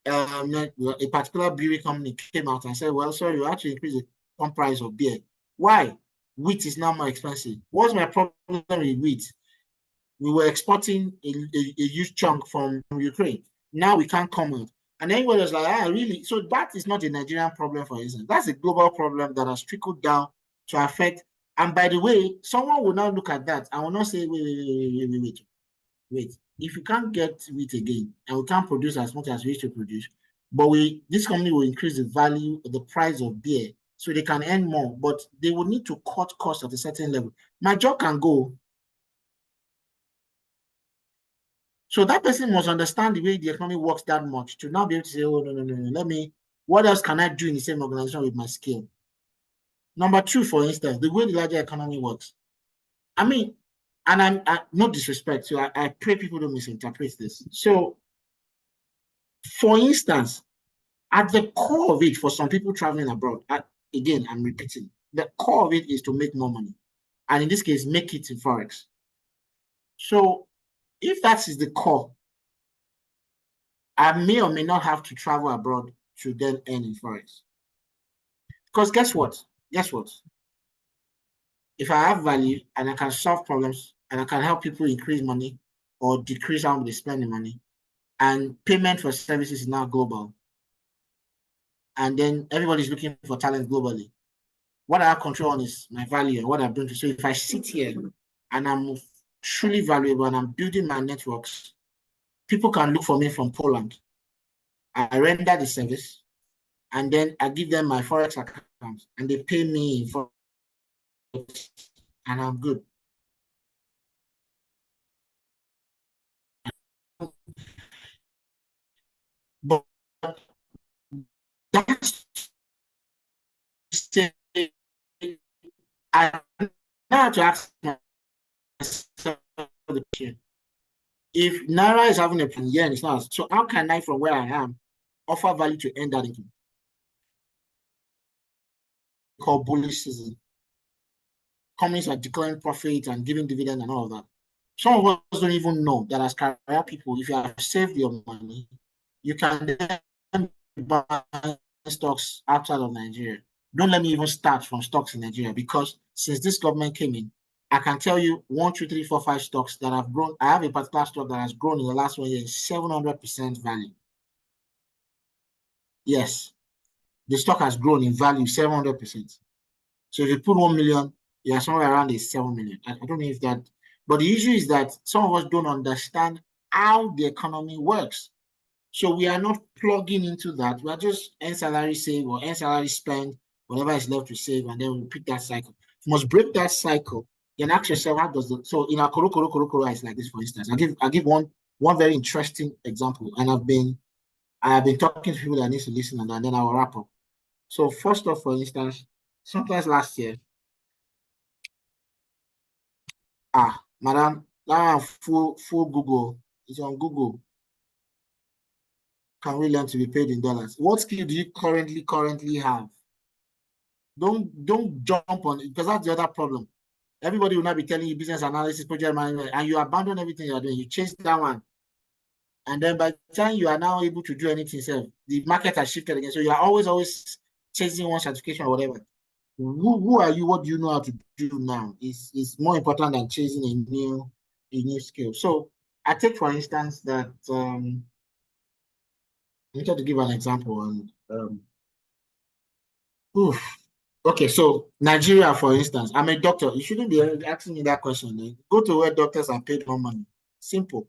a particular brewery company came out and said, well, sorry, you actually increase the price of beer. Why? Wheat is now more expensive. What's my problem with wheat? We were exporting a huge chunk from Ukraine. Now we can't come out. And everybody was like, really? So that is not a Nigerian problem, for instance. That's a global problem that has trickled down to affect. And by the way, someone will now look at that and will not say, wait. If you can't get wheat again, and we can't produce as much as we used to produce, but this company will increase the value, the price of beer, so they can earn more, but they will need to cut costs at a certain level. My job can go. So that person must understand the way the economy works that much to now be able to say, oh, no, what else can I do in the same organization with my skill? Number two, for instance, the way the larger economy works. I mean, and I'm no disrespect, so I pray people don't misinterpret this. So, for instance, at the core of it, for some people traveling abroad, again, I'm repeating, the core of it is to make more money. And in this case, make it in Forex. So, if that is the core, I may or may not have to travel abroad to then earn in Forex. Because guess what? If I have value and I can solve problems and I can help people increase money or decrease how they spend the money, and payment for services is now global, and then everybody's looking for talent globally, what I have control on is my value and what I'm doing. So if I sit here and I'm truly valuable and I'm building my networks, people can look for me from Poland. I render the service and then I give them my Forex account and they pay me for and I'm good. But that's I have to ask myself the question. If Naira is having a yen, it's not. So how can I, from where I am, offer value to end that income? Called bullish season. Companies are declaring profit and giving dividend and all of that. Some of us don't even know that as career people, if you have saved your money, you can then buy stocks outside of Nigeria. Don't let me even start from stocks in Nigeria, because since this government came in, I can tell you 1, 2, 3, 4, 5 stocks that have grown. I have a particular stock that has grown in the last 1 year 700% value. Yes, the stock has grown in value 700%. So if you put 1 million, you're somewhere around a 7 million. I don't know if that, but the issue is that some of us don't understand how the economy works. So we are not plugging into that. We are just earn salary save or earn salary spend, whatever is left to save, and then we repeat that cycle. You must break that cycle. Then ask yourself, how does it? So in our Koro is like this, for instance. I give one very interesting example, and I have been talking to people that need to listen, and then I will wrap up. So first off, for instance, sometimes last year, madam, now full Google. It's on Google. Can we learn to be paid in dollars? What skill do you currently have? Don't jump on it, because that's the other problem. Everybody will not be telling you business analysis, project management, and you abandon everything you're doing. You chase that one. And then by the time you are now able to do anything yourself, the market has shifted again. So you are always chasing one certification or whatever. Who are you? What do you know how to do now? Is more important than chasing a new skill. So I take, for instance, that I'm trying to give an example on okay, so Nigeria, for instance, I'm a doctor. You shouldn't be asking me that question. Go to where doctors are paid more money. Simple.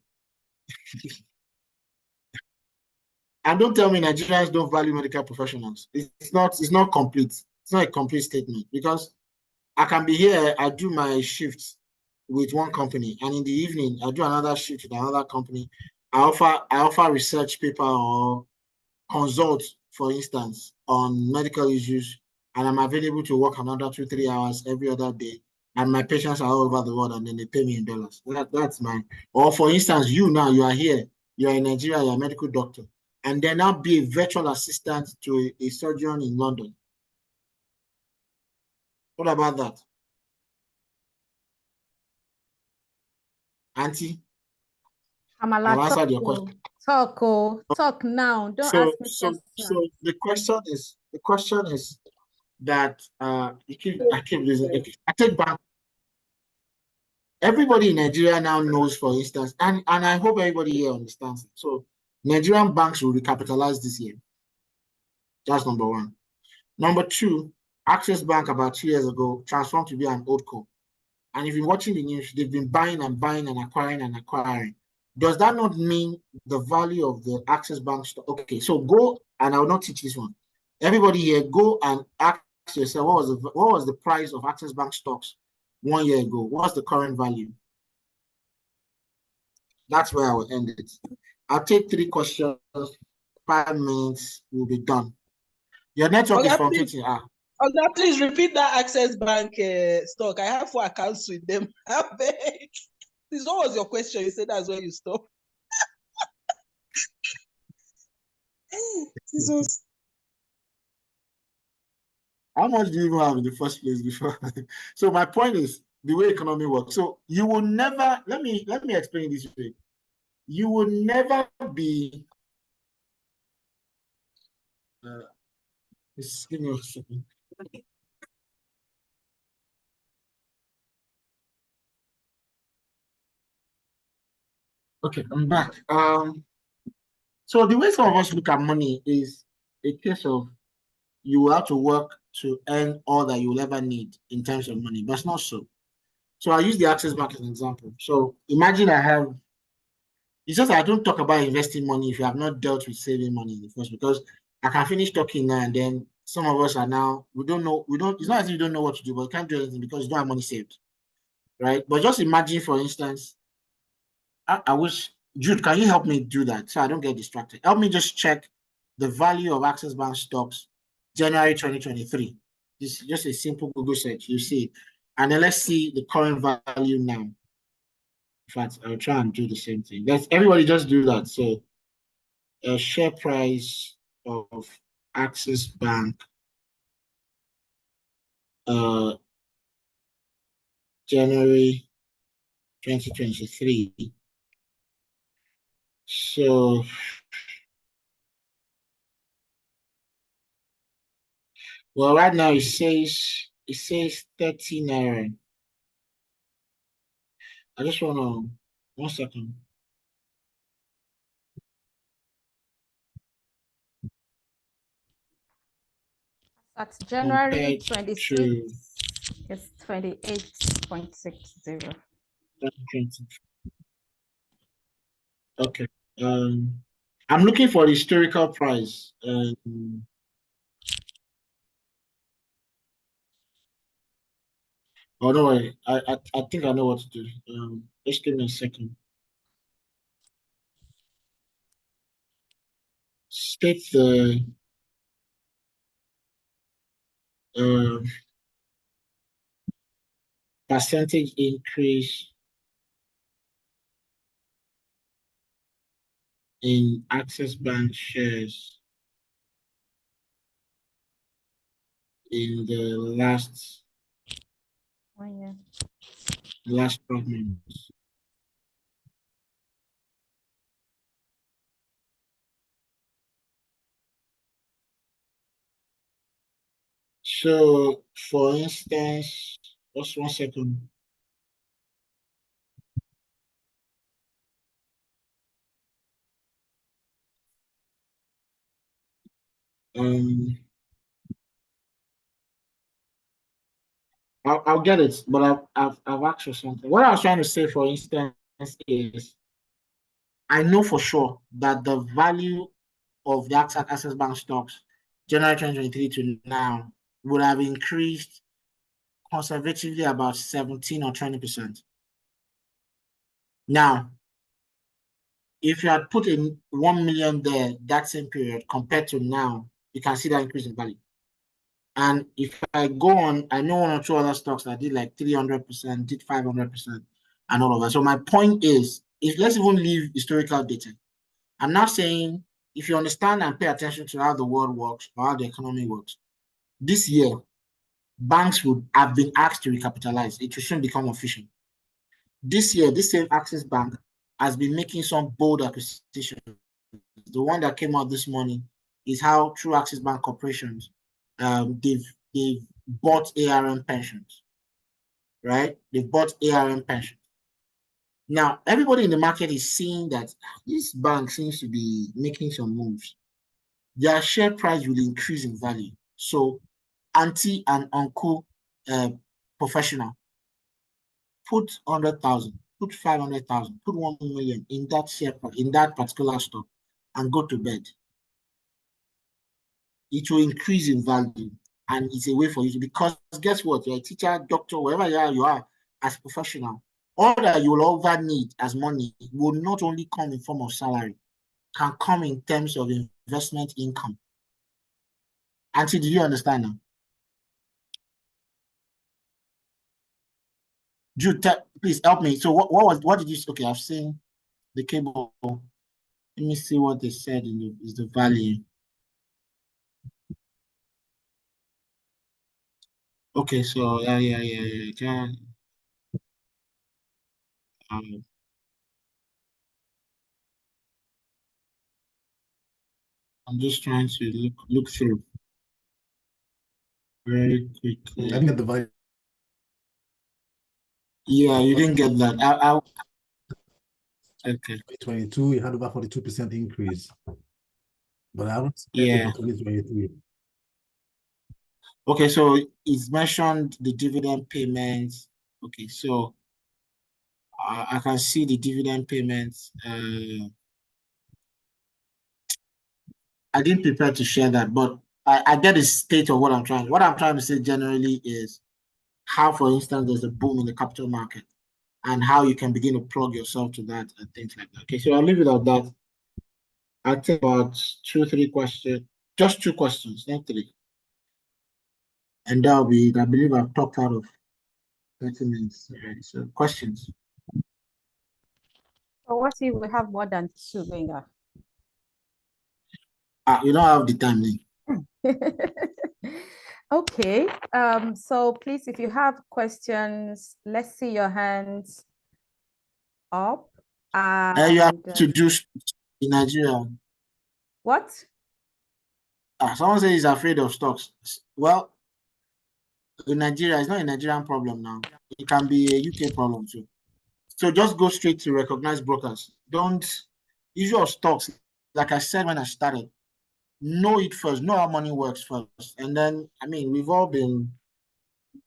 And don't tell me Nigerians don't value medical professionals. It's not complete. It's not a complete statement, because I can be here, I do my shifts with one company, and in the evening I do another shift with another company. I offer research paper or consult, for instance, on medical issues, and I'm available to work another 2-3 hours every other day. And my patients are all over the world, and then they pay me in dollars. That's mine. Or for instance, you are here, you are in Nigeria, you're a medical doctor, and then now be a virtual assistant to a surgeon in London. What about that? Auntie? Amala, I've answered your question. Talk now. Don't ask me questions. So the question is that I keep losing. I take back. Everybody in Nigeria now knows, for instance, and I hope everybody here understands. So Nigerian banks will recapitalize this year. That's number one. Number two, Access Bank about 2 years ago transformed to be an HoldCo. And if you're watching the news, they've been buying and acquiring and acquiring. Does that not mean the value of the Access Bank stock? Okay, so go, and I will not teach this one. Everybody here, go and ask yourself, what was the price of Access Bank stocks 1 year ago? What's the current value? That's where I will end it. I'll take 3 questions, 5 minutes, we'll be done. Your network is from please, please repeat that Access Bank stock. I have 4 accounts with them. This what was your question? You said that's where you stop. Jesus. How much do you even have in the first place before? So my point is the way economy works. So you will never, let me explain this way. You will never be just give me a second. Okay, I'm back. So the way some of us look at money is a case of you will have to work to earn all that you will ever need in terms of money, but it's not so. So I use the Access Bank as an example. So imagine it's just I don't talk about investing money if you have not dealt with saving money in the first, because I can finish talking now and then some of us are now, it's not as if you don't know what to do, but you can't do anything because you don't have money saved, right? But just imagine, for instance, I wish, Jude, can you help me do that so I don't get distracted? Help me just check the value of Access Bank stocks January 2023. This is just a simple Google search, you see it. And then let's see the current value now. In fact, I'll try and do the same thing. Let's everybody just do that. So a share price of Access Bank January 2023. So well, right now it says 30 naira. I just want to 1 second. That's January 26th. It's 28.60. Okay. I'm looking for the historical price. Oh no, I think I know what to do. Just give me a second. State the percentage increase in Access Bank shares in the last 12 months. So, for instance, just 1 second. I'll get it, but I've asked you something. What I was trying to say, for instance, is I know for sure that the value of the Access Bank stocks January 2023 to now would have increased conservatively about 17 or 20%. Now, if you had put in 1 million there that same period compared to now, you can see that increase in value. And if I go on, I know 1 or 2 other stocks that did like 300%, did 500%, and all of that. So my point is, let's even leave historical data. I'm now saying, if you understand and pay attention to how the world works or how the economy works, this year, banks would have been asked to recapitalize. It shouldn't become official. This year, this same Access Bank has been making some bold acquisitions. The one that came out this morning is how through Access Bank corporations, they've bought ARM pensions, right? They've bought ARM pensions. Now, everybody in the market is seeing that this bank seems to be making some moves. Their share price will increase in value. So, auntie and uncle professional, put 100,000, put 500,000, put 1 million in that share price, in that particular stock, and go to bed. It will increase in value, and it's a way for you to, because guess what? You're a teacher, doctor, wherever you are as a professional. all that you will ever need as money will not only come in form of salary, can come in terms of investment income. Auntie, do you understand now? Jude, please help me. So what did you, okay, I've seen the cable. Let me see what they said is the value. Okay, so yeah. I'm just trying to look through very quickly. I didn't get the value. Yeah, you didn't get that. Okay. 2022, it had over 42% increase. But I haven't seen Yeah. for 2023. Okay, so it's mentioned the dividend payments. Okay, so I can see the dividend payments. I didn't prepare to share that, but I get the state of what I'm trying. What I'm trying to say generally is how, for instance, there's a boom in the capital market and how you can begin to plug yourself to that and things like that. Okay, so I'll leave it at that. I think about 2-3 questions, just 2 questions, not 3. And that'll be, I believe I've talked out of 30 minutes already. So questions. So what if we have more than 2, Gbenga? You don't have the time, then. Okay, so please, if you have questions, let's see your hands up. You have to do in Nigeria. What? Someone says he's afraid of stocks. Well, in Nigeria, it's not a Nigerian problem now. It can be a UK problem too. So just go straight to recognized brokers. Don't issue of stocks. Like I said when I started, know it first, know how money works first. And then, I mean, we've all been,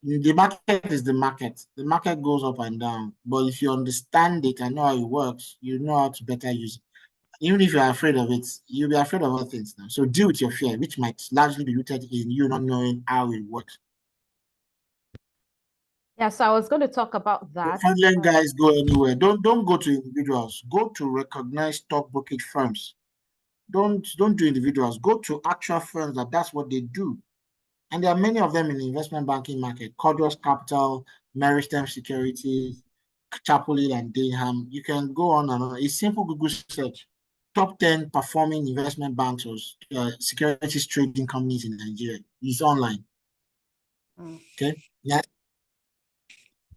the market is the market. The market goes up and down. But if you understand it and know how it works, you know how to better use it. Even if you're afraid of it, you'll be afraid of other things now. So deal with your fear, which might largely be rooted in you not knowing how it works. Yeah, so I was going to talk about that. Foreign guys go anywhere. Don't go to individuals. Go to recognized stock brokerage firms. Don't do individuals. Go to actual firms that's what they do. And there are many of them in the investment banking market. Cordros Capital, Meristem Securities, Chapel Hill and Denham. You can go on and on. A simple Google search. Top 10 performing investment banks or securities trading companies in Nigeria. It's online. Okay. Yeah.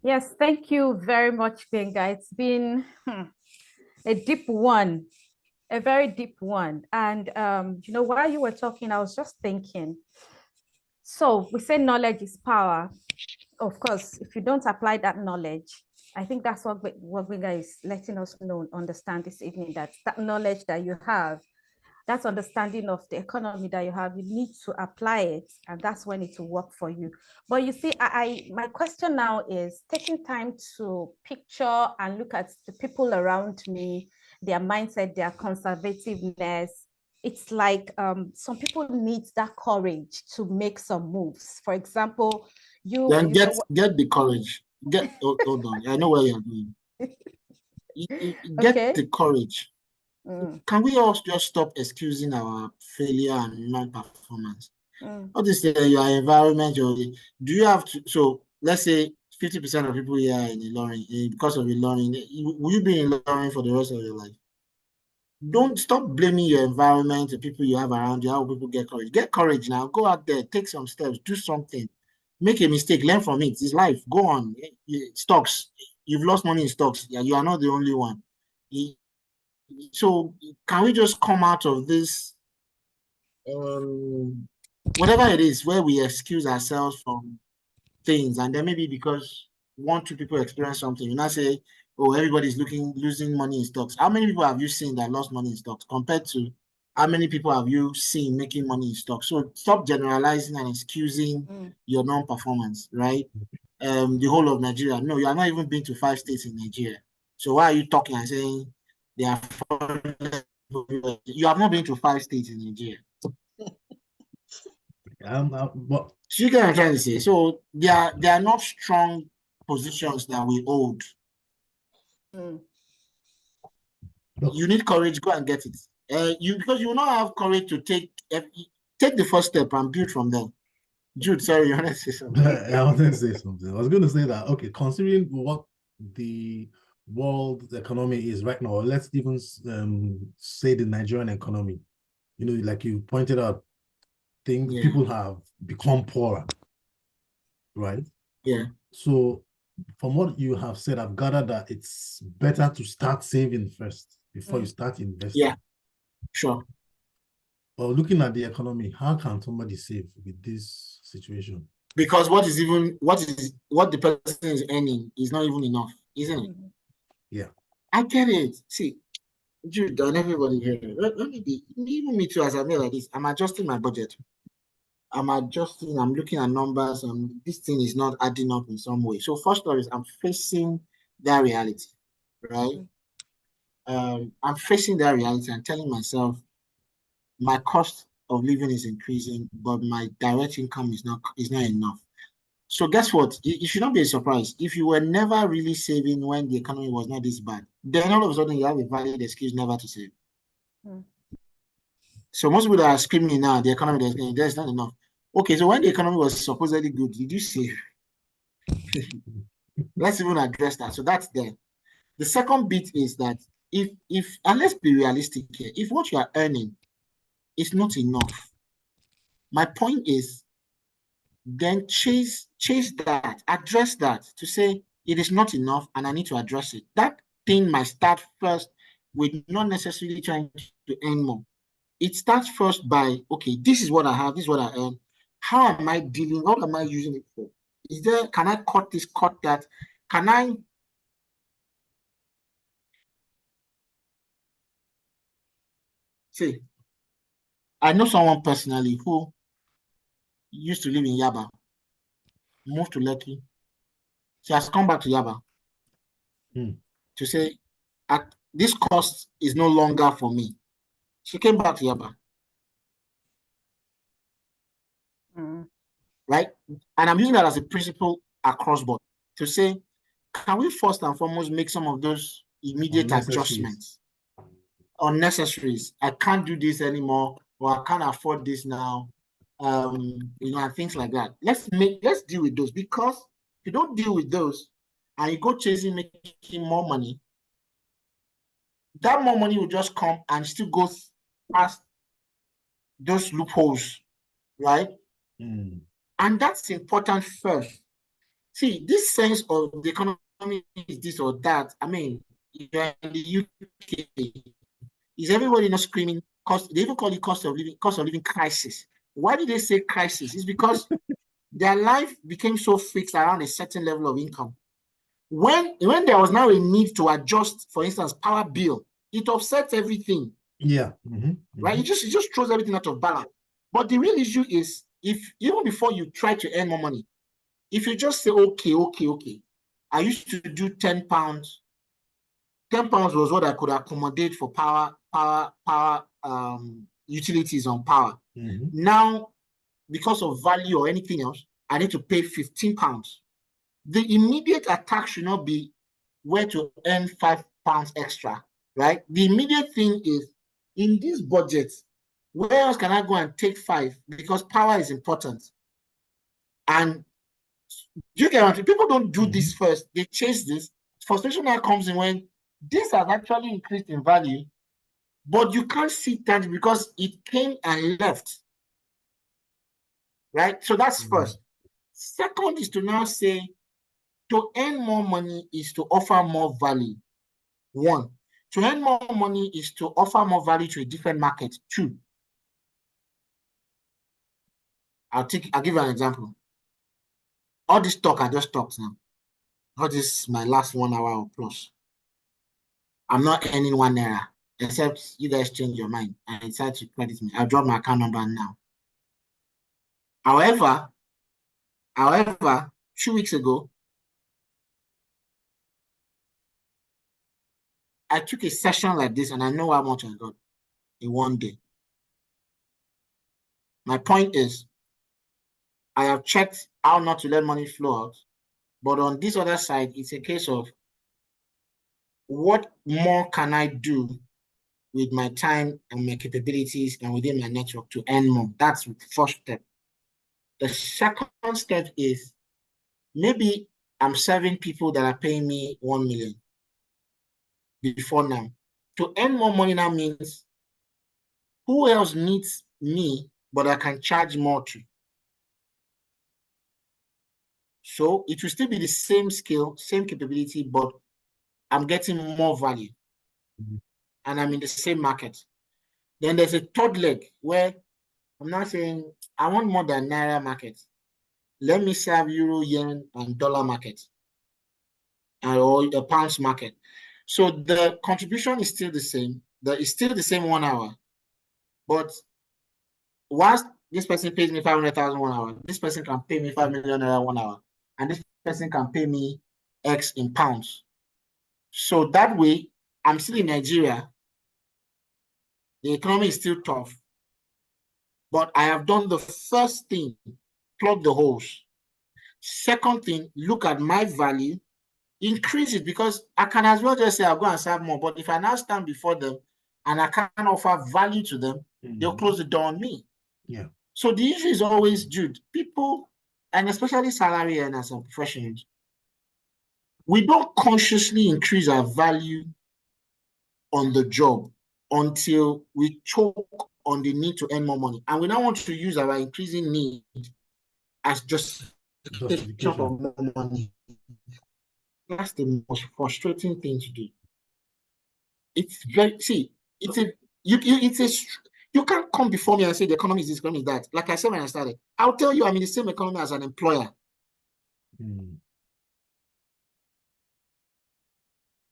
Yes, thank you very much, Gbenga. It's been a deep one, a very deep one. And you know, while you were talking, I was just thinking. So we say knowledge is power. Of course, if you don't apply that knowledge, I think that's what Gbenga is letting us know, understand this evening, that knowledge that you have, that understanding of the economy that you have, you need to apply it, and that's when it will work for you. But you see, my question now is taking time to picture and look at the people around me, their mindset, their conservativeness. It's like some people need that courage to make some moves. For example, then get the courage. Hold on. I know where you're going. Get the courage. Can we all just stop excusing our failure and non-performance? What is your environment? Do you have to? So let's say 50% of people here in Ilorin, because of Ilorin, will you be in Ilorin for the rest of your life? Don't stop blaming your environment, the people you have around you, how people get courage. Get courage now. Go out there, take some steps, do something. Make a mistake, learn from it. It's life. Go on. Stocks. You've lost money in stocks. Yeah, you are not the only one. So can we just come out of this, whatever it is, where we excuse ourselves from things, and then maybe because 1-2 people experience something, you not say, oh, everybody's losing money in stocks. How many people have you seen that lost money in stocks compared to how many people have you seen making money in stocks? So stop generalizing and excusing your non-performance, right? The whole of Nigeria. No, you are not even been to 5 states in Nigeria. So why are you talking and saying they are foreign? You have not been to 5 states in Nigeria. But So you get what I'm trying to say. So they are not strong positions that we hold. You need courage, go and get it. Because you will not have courage to take the first step and build from there. Jude, sorry, you want to say something? I wanted to say something. I was going to say that, okay, considering what the world economy is right now, let's even say the Nigerian economy, like you pointed out, people have become poorer, right? Yeah. So from what you have said, I've gathered that it's better to start saving first before you start investing. Yeah, sure. Well, looking at the economy, how can somebody save with this situation? Because what the person is earning is not even enough, isn't it? Yeah. I get it. See, Jude and everybody here, even me too, as I'm here like this, I'm adjusting my budget. I'm looking at numbers, and this thing is not adding up in some way. So first of all, I'm facing that reality, right? I'm facing that reality and telling myself my cost of living is increasing, but my direct income is not enough. So guess what? It should not be a surprise. If you were never really saving when the economy was not this bad, then all of a sudden you have a valid excuse never to save. So most people that are screaming now, the economy, there's not enough. Okay, so when the economy was supposedly good, did you save? Let's even address that. So that's there. The second bit is that and let's be realistic here, if what you are earning is not enough, my point is, then chase that, address that, to say it is not enough and I need to address it. That thing might start first with not necessarily trying to earn more. It starts first by, okay, this is what I have, this is what I earn. How am I dealing? What am I using it for? Can I cut this, cut that? Can I see? I know someone personally who used to live in Yaba, moved to Lekki. She has come back to Yaba to say, this cost is no longer for me. She came back to Yaba. Right? And I'm using that as a principle across board to say, can we first and foremost make some of those immediate adjustments? Unnecessaries. I can't do this anymore, or I can't afford this now. And things like that. Let's deal with those, because if you don't deal with those and you go chasing making more money, that more money will just come and still go past those loopholes, right? And that's important first. See, this sense of the economy is this or that. I mean, you're in the UK, is everybody not screaming cost? They even call it cost of living crisis. Why do they say crisis? It's because their life became so fixed around a certain level of income. When there was now a need to adjust, for instance, power bill, it offsets everything. Yeah. Right? It just throws everything out of balance. But the real issue is, if even before you try to earn more money, if you just say, okay, I used to do 10 pounds. 10 pounds was what I could accommodate for power utilities on power. Now, because of value or anything else, I need to pay 15 pounds. The immediate attack should not be where to earn 5 pounds extra, right? The immediate thing is, in this budget, where else can I go and take 5? Because power is important. And you get what? People don't do this first. They chase this. Frustration now comes in when this has actually increased in value, but you can't see that because it came and left. Right? So that's first. Second is to now say, to earn more money is to offer more value. 1. To earn more money is to offer more value to a different market. 2. I'll give you an example. All this talk are just talks now. All this is my last 1 hour or plus. I'm not earning 1 naira, except you guys change your mind and decide to credit me. I'll drop my account number now. However, 2 weeks ago, I took a session like this and I know how much I got in 1 day. My point is, I have checked how not to let money flow out, but on this other side, it's a case of what more can I do with my time and my capabilities and within my network to earn more? That's the first step. The second step is maybe I'm serving people that are paying me 1 million before now. To earn more money now means who else needs me, but I can charge more to? So it will still be the same skill, same capability, but I'm getting more value. And I'm in the same market. Then there's a third leg where I'm not saying I want more than Naira market. Let me serve Euro, Yen, and dollar market, or the pounds market. So the contribution is still the same. It's still the same 1 hour. But whilst this person pays me 500,000 1 hour, this person can pay me 5 million 1 hour. And this person can pay me X in pounds. So that way, I'm still in Nigeria. The economy is still tough. But I have done the first thing, plug the holes. Second thing, look at my value, increase it, because I can as well just say I'll go and serve more. But if I now stand before them and I can't offer value to them, they'll close the door on me. Yeah. So the issue is always, Jude, people, and especially salary earners and professionals, we don't consciously increase our value on the job until we choke on the need to earn more money. And we now want to use our increasing need as justification for more money. That's the most frustrating thing to do. It's very, see, it's a, you can't come before me and say the economy is this, economy is that. Like I said when I started, I'll tell you I'm in the same economy as an employer.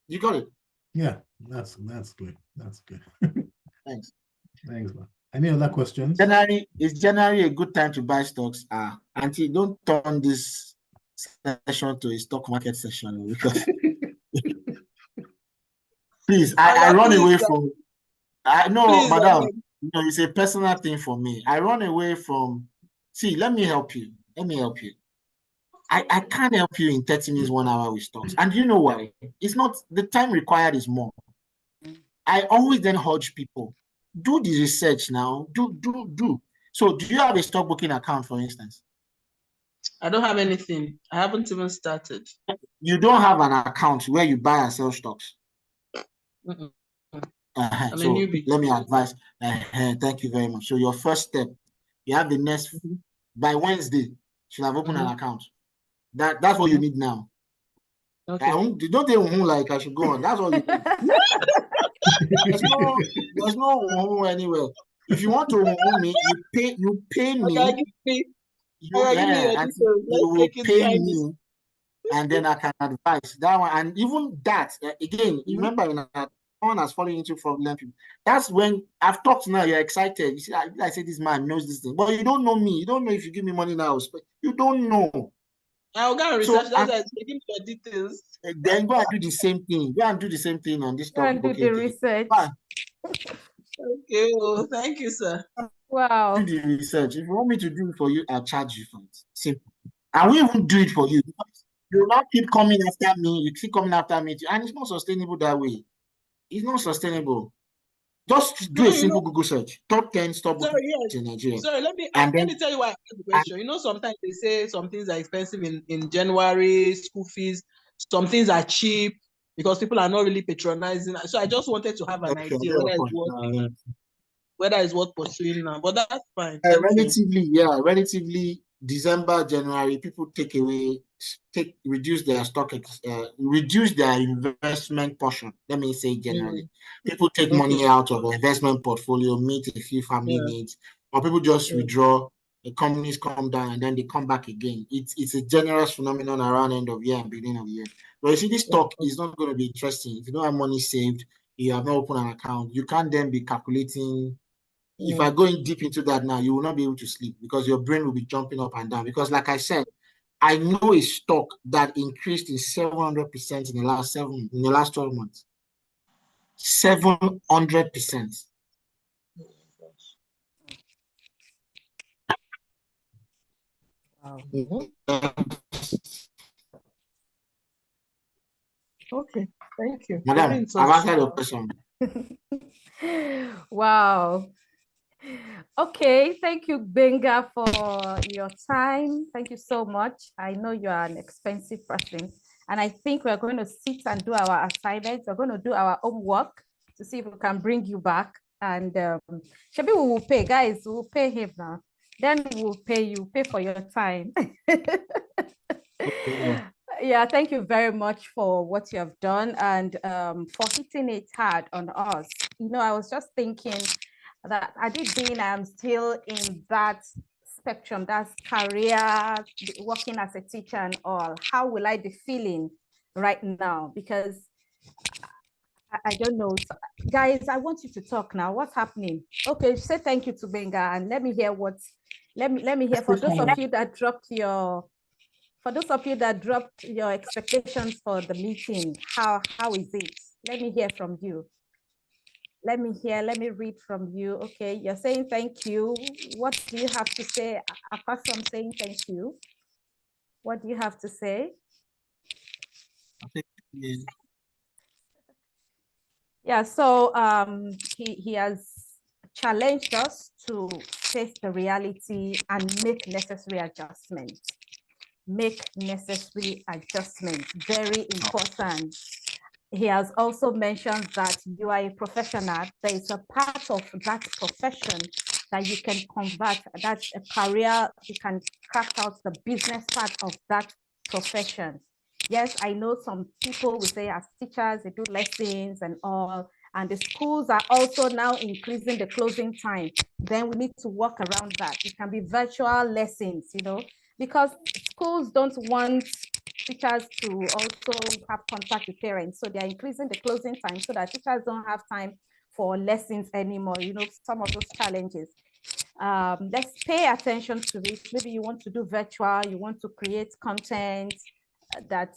You got it? Yeah, that's good. That's good. Thanks. Thanks, man. Any other questions? Is January a good time to buy stocks? Auntie, don't turn this session to a stock market session because please, I run away from. I know, madam. You know, it's a personal thing for me. I run away from. See, let me help you. I can't help you in 30 minutes, 1 hour with stocks. And you know why? It's not the time required is more. I always then urge people, do the research now. Do. So do you have a stockbroking account, for instance? I don't have anything. I haven't even started. You don't have an account where you buy and sell stocks? I'm So a newbie. let me advise. Thank you very much. So your first step, you have the next, by Wednesday, you should have opened an account. That's what you need now. Okay. Don't even like I should go on. That's all you need. There's no anywhere. If you want to own me, you pay me. Okay, you will pay me, and then I can advise that one. And even that, again, remember, one has fallen into fraudulent people. That's when I've talked now. You're excited. You see, I say this man knows this thing, but you don't know me. You don't know if you give me money now. You don't know. I'll go and research. That's why I'm taking your details. Then go and do the same thing. Go and do the same thing on this topic. Go and do the research. Okay, well, thank you, sir. Wow. Do the research. If you want me to do it for you, I'll charge you for it. Simple. I will even do it for you. You will not keep coming after me. You keep coming after me, and it's not sustainable that way. It's not sustainable. Just do a simple Google search. Top 10 stockbrokers in Nigeria. Sorry, let me tell you why I asked the question. You know, sometimes they say some things are expensive in January, school fees. Some things are cheap because people are not really patronizing. So I just wanted to have an idea whether it's worth pursuing now. But that's fine. Relatively December, January, people reduce their reduce their investment portion. Let me say generally. People take money out of the investment portfolio, meet a few family needs, or people just withdraw, the companies come down and then they come back again. It's a generous phenomenon around end of year and beginning of year. But you see, this stock is not going to be interesting. If you don't have money saved, you have not opened an account, you can't then be calculating. If I go in deep into that now, you will not be able to sleep because your brain will be jumping up and down. Because like I said, I know a stock that increased in 700% in the last 12 months. 700%. Wow. Okay, thank you. Madam, I've answered your question. Wow. Okay, thank you, Benga, for your time. Thank you so much. I know you are an expensive person, and I think we're going to sit and do our assignments. We're going to do our homework to see if we can bring you back. And Shabi, we will pay, guys. We will pay him now. Then we will pay you, pay for your time. Yeah, thank you very much for what you have done and for hitting it hard on us. You know, I was just thinking that I'm still in that spectrum, that's career, working as a teacher and all. How will I be feeling right now? Because I don't know. So, guys, I want you to talk now. What's happening? Okay, say thank you to Benga and let me hear let me hear for those of you that dropped your expectations for the meeting. How is it? Let me hear from you. Let me read from you. Okay, you're saying thank you. What do you have to say apart from saying thank you? What do you have to say? Yeah, so he has challenged us to face the reality and make necessary adjustments. Make necessary adjustments, very important. He has also mentioned that you are a professional. There is a part of that profession that you can convert. That's a career. You can craft out the business part of that profession. Yes, I know some people will say as teachers, they do lessons and all, and the schools are also now increasing the closing time. Then we need to work around that. It can be virtual lessons, you know, because schools don't want teachers to also have contact with parents. So they're increasing the closing time so that teachers don't have time for lessons anymore. You know, some of those challenges. Let's pay attention to this. Maybe you want to do virtual, you want to create content that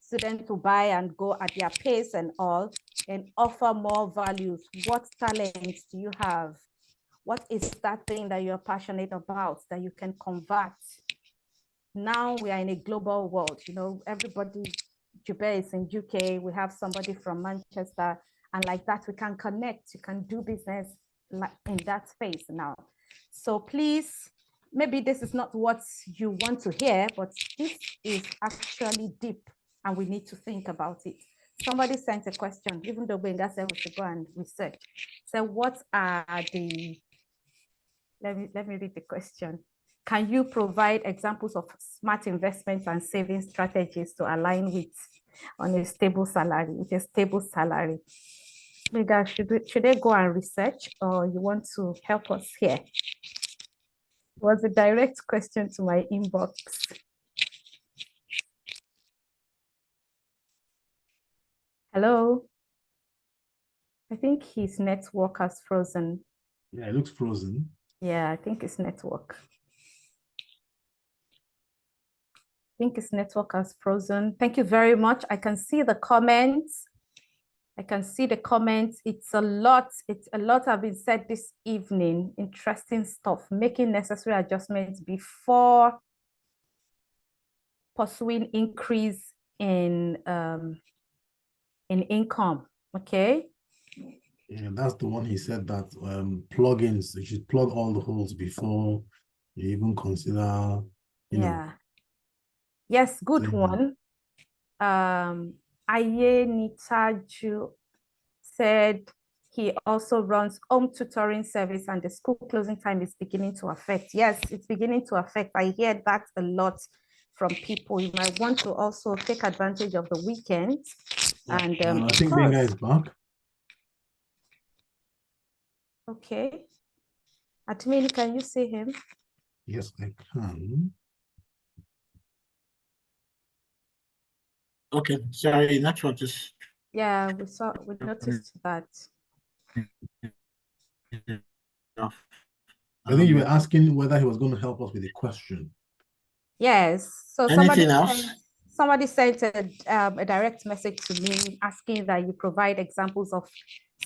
students will buy and go at their pace and all, and offer more values. What talents do you have? What is that thing that you're passionate about that you can convert? Now we are in a global world, you know, everybody, Jube is in UK, we have somebody from Manchester, and like that we can connect, you can do business in that space now. So please, maybe this is not what you want to hear, but this is actually deep and we need to think about it. Somebody sent a question, even though Benga said we should go and research. So what are the, let me read the question. Can you provide examples of smart investments and saving strategies to align with on a stable salary, with a stable salary? Maybe should I go and research, or you want to help us here? It was a direct question to my inbox. Hello? I think his network has frozen. Yeah, it looks frozen. Yeah, I think his network. I think his network has frozen. Thank you very much. I can see the comments. I can see the comments. It's a lot have been said this evening. Interesting stuff. Making necessary adjustments before pursuing increase in income. Okay. Yeah, that's the one he said that plugins, you should plug all the holes before you even consider, you know. Yes, good one. Aye Nitaju said he also runs home tutoring service and the school closing time is beginning to affect. Yes, it's beginning to affect. I hear that a lot from people. You might want to also take advantage of the weekend. Yeah. And I think Benga is back. Okay. Atmini, can you see him? Yes, I can. Okay, sorry, network just. Yeah, we noticed that. I think you were asking whether he was going to help us with a question. Yes. So anything else? Somebody sent a direct message to me asking that you provide examples of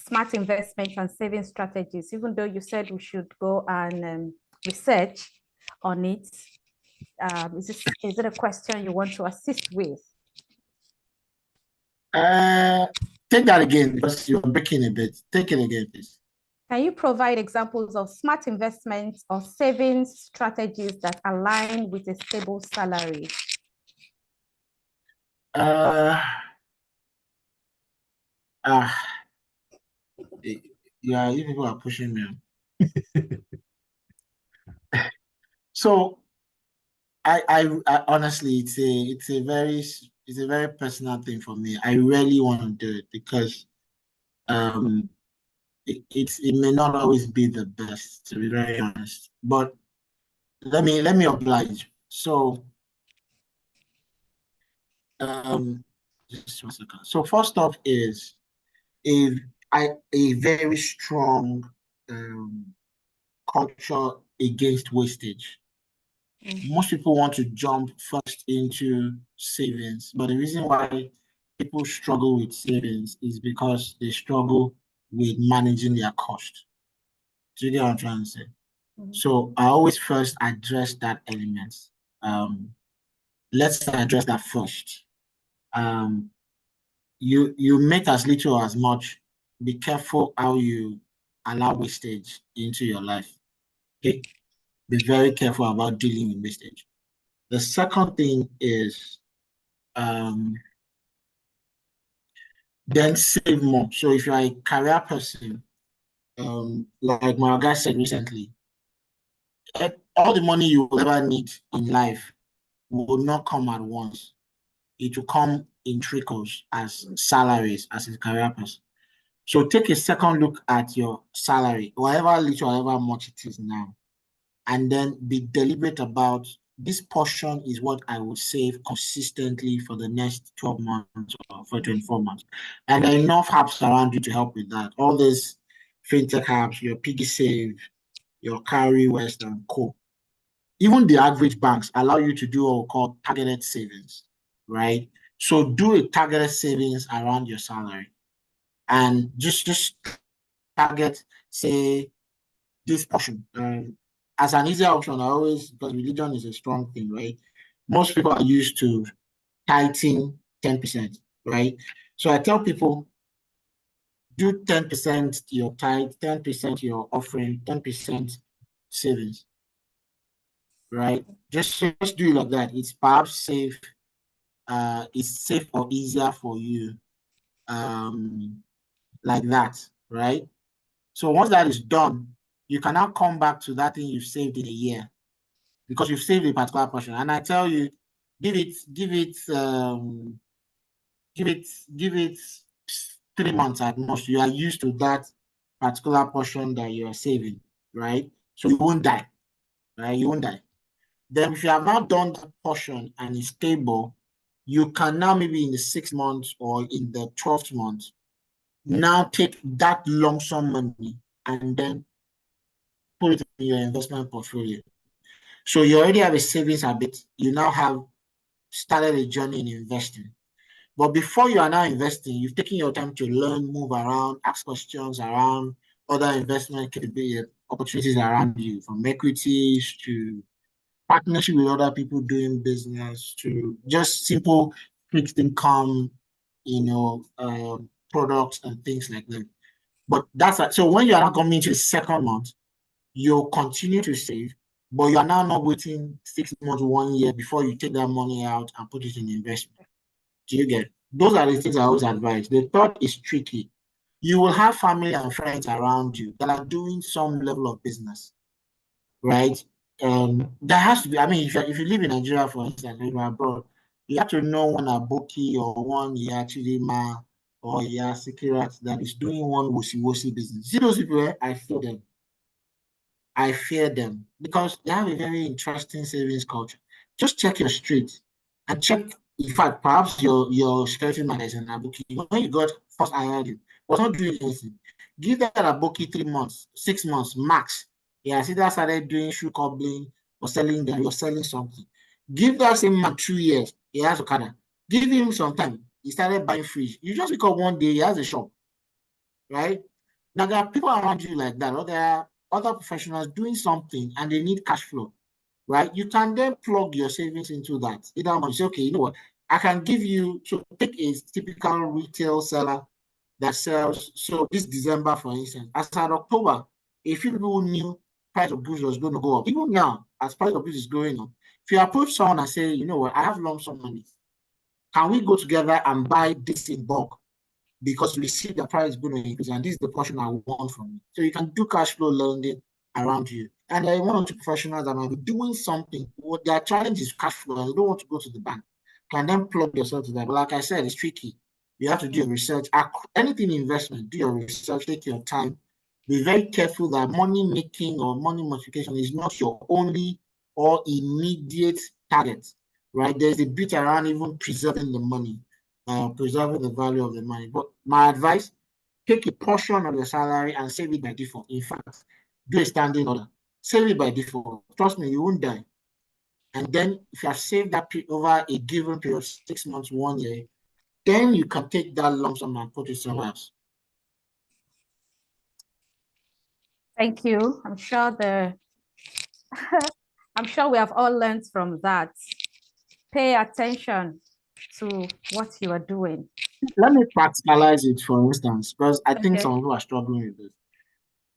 smart investment and saving strategies, even though you said we should go and research on it. Is it a question you want to assist with? Take that again because you're breaking a bit. Take it again, please. Can you provide examples of smart investments or savings strategies that align with a stable salary? Yeah, you people are pushing me. So I honestly, it's a very personal thing for me. I really want to do it because it may not always be the best, to be very honest. But let me oblige. So just 1 second. So first off is a very strong culture against wastage. Most people want to jump first into savings, but the reason why people struggle with savings is because they struggle with managing their cost. Do you get what I'm trying to say? So I always first address that element. Let's address that first. You make as little or as much. Be careful how you allow wastage into your life. Okay, be very careful about dealing with wastage. The second thing is then save more. So if you're a career person, like my guy said recently, all the money you will ever need in life will not come at once. It will come in trickles as salaries as a career person. So take a second look at your salary, whatever little, however much it is now, and then be deliberate about this portion is what I will save consistently for the next 12 months or for 24 months. And there are enough apps around you to help with that. All these fintech apps, your Piggy Save, your Carry West and Co. Even the average banks allow you to do what we call targeted savings, right? So do a targeted savings around your salary and just target, say, this portion. As an easier option, I always, because religion is a strong thing, right? Most people are used to tithing 10%, right? So I tell people, do 10% your tithe, 10% your offering, 10% savings, right? Just do it like that. It's perhaps safe. It's safe or easier for you, like that, right? So once that is done, you can now come back to that thing you've saved in a year because you've saved a particular portion. And I tell you, give it 3 months at most. You are used to that particular portion that you are saving, right? So you won't die, right? You won't die. Then if you have not done that portion and it's stable, you can now maybe in the 6 months or in the 12th month, now take that lump sum money and then put it in your investment portfolio. So you already have a savings habit. You now have started a journey in investing. But before you are now investing, you've taken your time to learn, move around, ask questions around other investment opportunities around you, from equities to partnership with other people doing business to just simple fixed income, products and things like that. But so when you are now coming into the second month, you'll continue to save, but you are now not waiting 6 months, 1 year before you take that money out and put it in investment. Do you get? Those are the things I always advise. The third is tricky. You will have family and friends around you that are doing some level of business, right? There has to be, I mean, if you live in Nigeria, for instance, if you're abroad, you have to know one Aboki or one Chidima or Sikirat that is doing one wosi business. See those people, I fear them. I fear them because they have a very interesting savings culture. Just check your street and check. In fact, perhaps your security man is an Aboki. When you got first hired, you was not doing anything. Give that Aboki 3 months, 6 months max. Yeah, see that started doing shoe cobbling or selling them, you're selling something. Give that same man 2 years, he has Okada. Give him some time. He started buying fridge. You just wake up one day, he has a shop. Right? Now there are people around you like that, or there are other professionals doing something and they need cash flow, right? You can then plug your savings into that. Either one, say, okay, you know what? I can give you, so take a typical retail seller that sells, so this December, for instance, as at October, a few people knew price of goods was going to go up. Even now, as price of goods is going up, if you approach someone and say, you know what, I have lump sum money, can we go together and buy this in bulk? Because we see the price is going to increase, and this is the portion I want from you. So you can do cash flow lending around you. And there are one or two professionals that might be doing something. What their challenge is cash flow, and they don't want to go to the bank. Can then plug yourself to that. But like I said, it's tricky. You have to do your research. Anything investment, do your research, take your time. Be very careful that money making or money multiplication is not your only or immediate target, right? There's a bit around even preserving the money, preserving the value of the money. But my advice, take a portion of your salary and save it by default. In fact, do a standing order. Save it by default. Trust me, you won't die. And then if you have saved that over a given period, 6 months, 1 year, then you can take that lump sum and put it somewhere else. Thank you. I'm sure I'm sure we have all learned from that. Pay attention to what you are doing. Let me practicalize it, for instance, because I think some people are struggling with this.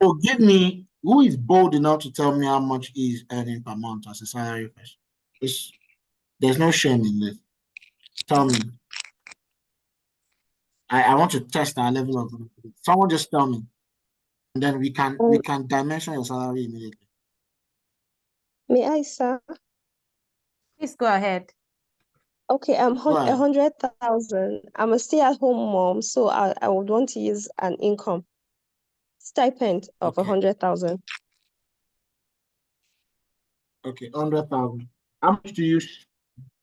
So give me, who is bold enough to tell me how much he is earning per month as a salary person? There's no shame in this. Tell me. I want to test our level of confidence. Someone just tell me. And then we can dimension your salary immediately. May I, sir? Please go ahead. Okay, 100,000. I'm a stay-at-home mom, so I would want to use an income stipend of 100,000. Okay, 100,000. How much do you?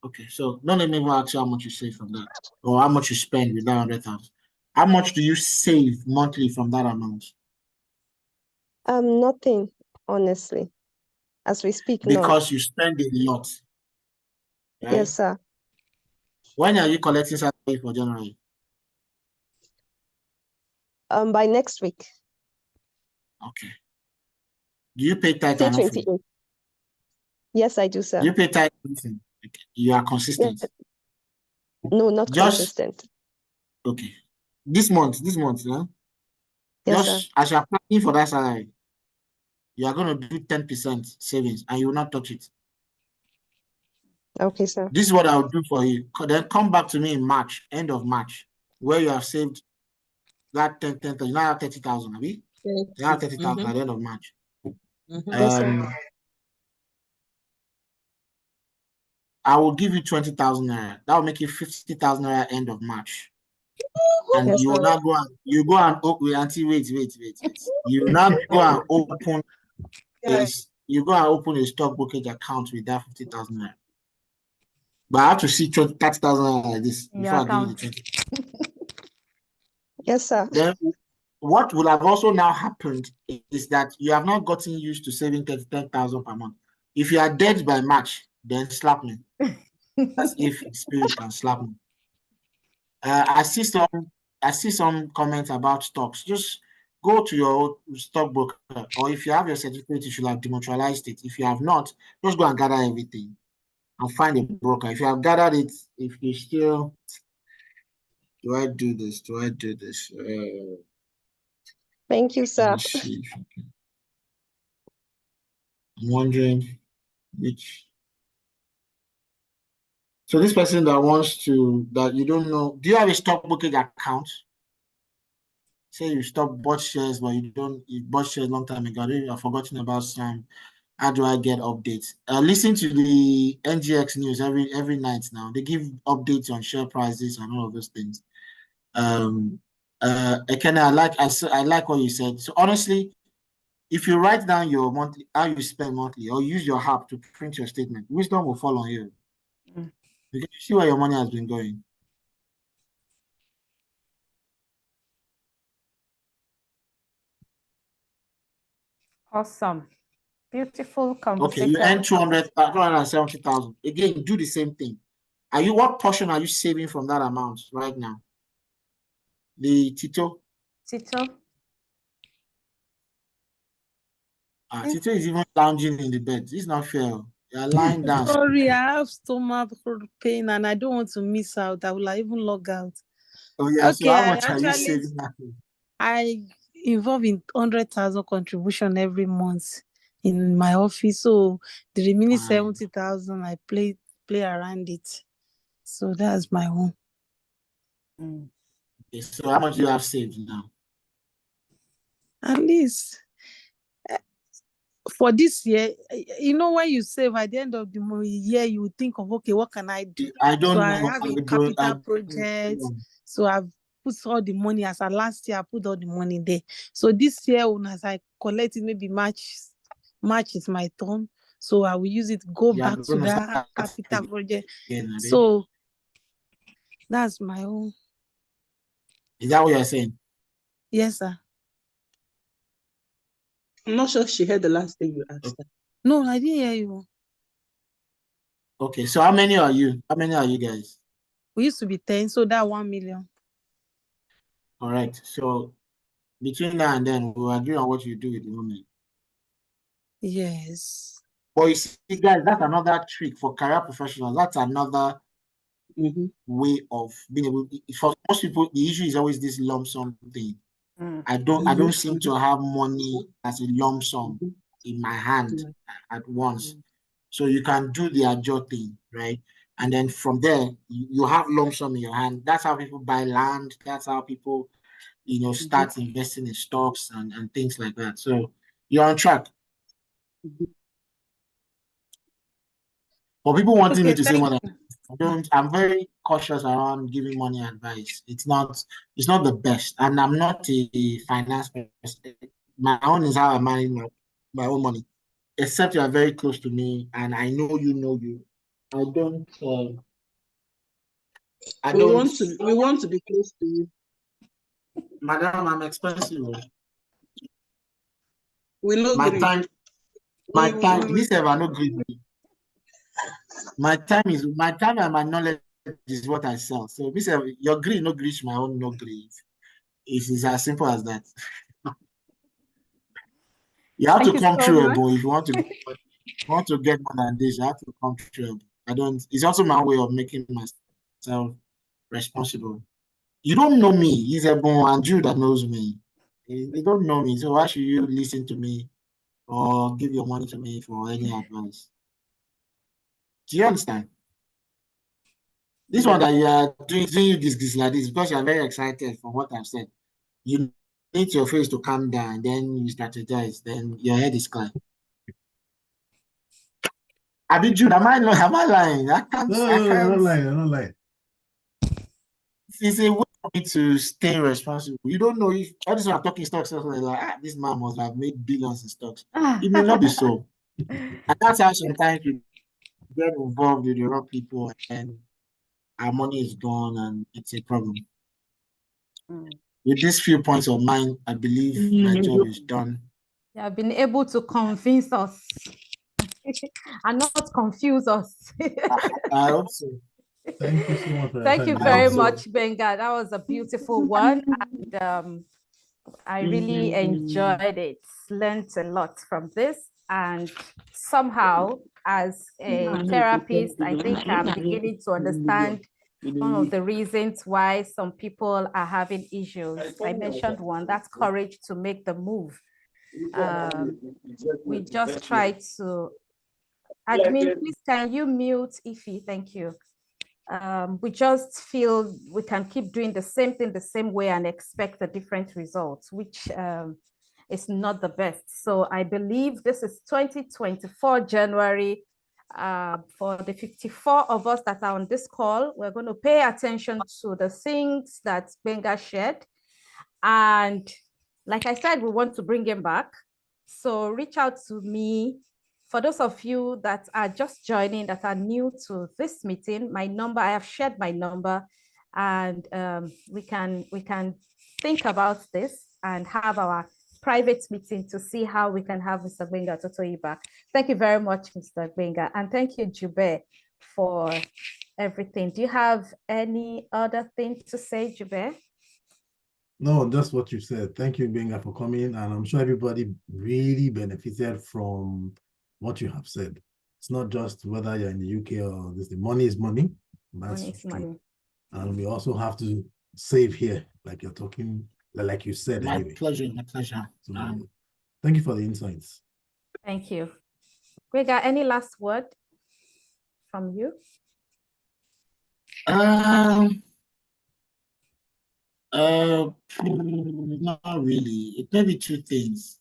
Okay, so don't let me ask you how much you save from that, or how much you spend with that 100,000. How much do you save monthly from that amount? Nothing, honestly. As we speak, because you spend a lot. Right? Yes, sir. When are you collecting salary for January? By next week. Okay. Do you pay tithe? Say 28. Yes, I do, sir. Do you pay tithe? You are consistent. Yes. No, not consistent. Okay. This month, no? Yes, just sir. as you are planning for that salary, you are going to do 10% savings and you will not touch it. Okay, sir. This is what I will do for you. Then come back to me in March, end of March, where you have saved that 10, you now have 30,000, have you? You now have 30,000 at the end of March. Yes, sir. I will give you 20,000 naira. That will make you 50,000 naira end of March. And yes, you will now go and open until wait. You will now go and open a stock brokerage account with that 50,000 naira. But I have to see 30,000 naira like this before I give you the 20. Yes, sir. Then what will have also now happened is that you have not gotten used to saving 10,000 per month. If you are dead by March, then slap me. That's if spirit can slap me. I see some comments about stocks. Just go to your stockbroker, or if you have your certificate, you should have demutualized it. If you have not, just go and gather everything and find a broker. If you have gathered it, if you still, do I do this? Thank you, sir. I'm wondering which. So this person that you don't know, do you have a stock brokerage account? Say you bought shares, but you bought shares long time ago. You have forgotten about some. How do I get updates? Listen to the NGX news every night now. They give updates on share prices and all of those things. Ekene, I like what you said. So honestly, if you write down your monthly, how you spend monthly, or use your app to print your statement, wisdom will fall on you. Because you see where your money has been going. Awesome. Beautiful conversation. Okay, you earn 270,000. Again, do the same thing. What portion are you saving from that amount right now? The Tito? Tito is even lounging in the bed. It's not fair. You're lying down. Sorry, I have stomach pain and I don't want to miss out. I will even log out. Oh yeah. So Okay, how I much are you actually saving now? I involve in 100,000 contribution every month in my office. So the remaining Fine. 70,000, I play around it. So that's my own. Okay, so how much do you have saved now? At least for this year, you know, when you save at the end of the year, you would think of, okay, what can I do? I don't So know. I have a capital project. So I've put all the money. As of last year, I put all the money there. So this year, when as I collect it, maybe March is my turn. So I will use it, go back to that capital project. So that's my own. Is that what you're saying? Yes, sir. I'm not sure she heard the last thing you asked her. No, I didn't hear you. Okay, so how many are you? How many are you guys? We used to be 10, so that 1 million. All right. So between now and then, we'll agree on what you do with the money. Yes. But you see, guys, that's another trick for career professionals. That's another way of being able. For most people, the issue is always this lump sum thing. I don't seem to have money as a lump sum in my hand at once. So you can do the Ajo thing, right? And then from there, you have lump sum in your hand. That's how people buy land. That's how people, start investing in stocks and things like that. So you're on track. But people wanting me to say more than I'm very cautious around giving money advice. It's not the best. And I'm not a finance person. My own is how I manage my own money. Except you are very close to me and I know you. We want to be close to you. Madam, I'm expensive. We know my time, this ever no green. My time and my knowledge is what I sell. So your green no green, my own no green. It is as simple as that. You have to come true, but if you want to get more than this, you have to come true. It's also my way of making myself responsible. You don't know me. It's Ebon and you that knows me. You don't know me, so why should you listen to me or give your money to me for any advice? Do you understand? This one that you are doing this like this because you are very excited for what I've said. You need your face to calm down, then you strategize, then your head is clear. Jude, am I lying? I can't. I'm not lying. It's a way for me to stay responsible. You don't know if all this one I'm talking stocks, like this man must have made billions in stocks. It may not be so. And that's how sometimes you get involved with the wrong people and our money is gone and it's a problem. With these few points of mine, I believe my job is done. You have been able to convince us and not confuse us. I hope so. Thank you so much. Thank you very much, Benga. That was a beautiful one. And I really enjoyed it. Learned a lot from this. And somehow, as a therapist, I think I'm beginning to understand one of the reasons why some people are having issues. I mentioned one, that's courage to make the move. We just try to, admin, please can you mute Ify? Thank you. We just feel we can keep doing the same thing the same way and expect a different result, which is not the best. So I believe this is 2024 January. For the 54 of us that are on this call, we're going to pay attention to the things that Benga shared. And like I said, we want to bring him back. So reach out to me. For those of you that are just joining, that are new to this meeting, my number, I have shared my number, and we can think about this and have our private meeting to see how we can have Mr. Gbenga Totoyi back. Thank you very much, Mr. Gbenga, and thank you, Jube, for everything. Do you have any other thing to say, Jube? No, just what you said. Thank you, Gbenga, for coming, and I'm sure everybody really benefited from what you have said. It's not just whether you're in the UK or this. The money is money. That's Money is true. money. And we also have to save here, like you're talking, like you said. My Anyway. pleasure, my pleasure. So, thank you for the insights. Thank you. Gregor, any last word from you? Not really. It may be two things.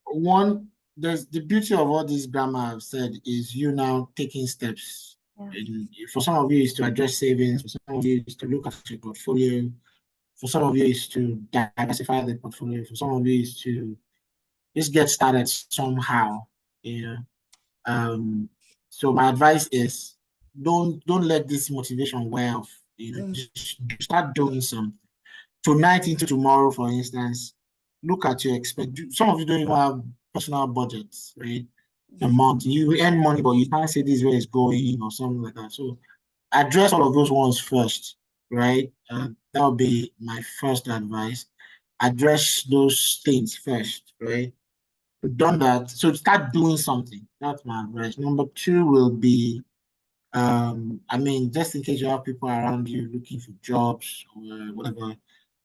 One, there's the beauty of what this grammar I've said is you now taking steps. Yeah. For some of you, is to address savings. For some of you, is to look at your portfolio. For some of you, is to diversify the portfolio. For some of you, is to just get started somehow. So my advice is don't let this motivation wear off. Just start doing something. Tonight into tomorrow, for instance, look at your expense. Some of you don't even have personal budgets, right? A month. You earn money, but you can't say this is where it's going or something like that. So address all of those ones first, right? That would be my first advice. Address those things first, right? We've done that. So start doing something. That's my advice. Number two will be, just in case you have people around you looking for jobs or whatever,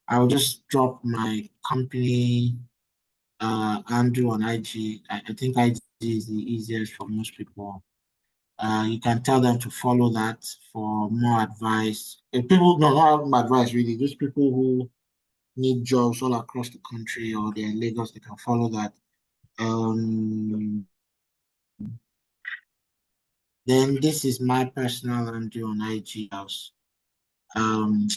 I'll just drop my company Andrew on IG. I think IG is the easiest for most people. You can tell them to follow that for more advice. People, no, not advice really, just people who need jobs all across the country or they're in Lagos, they can follow that. Then this is my personal Andrew on IG house.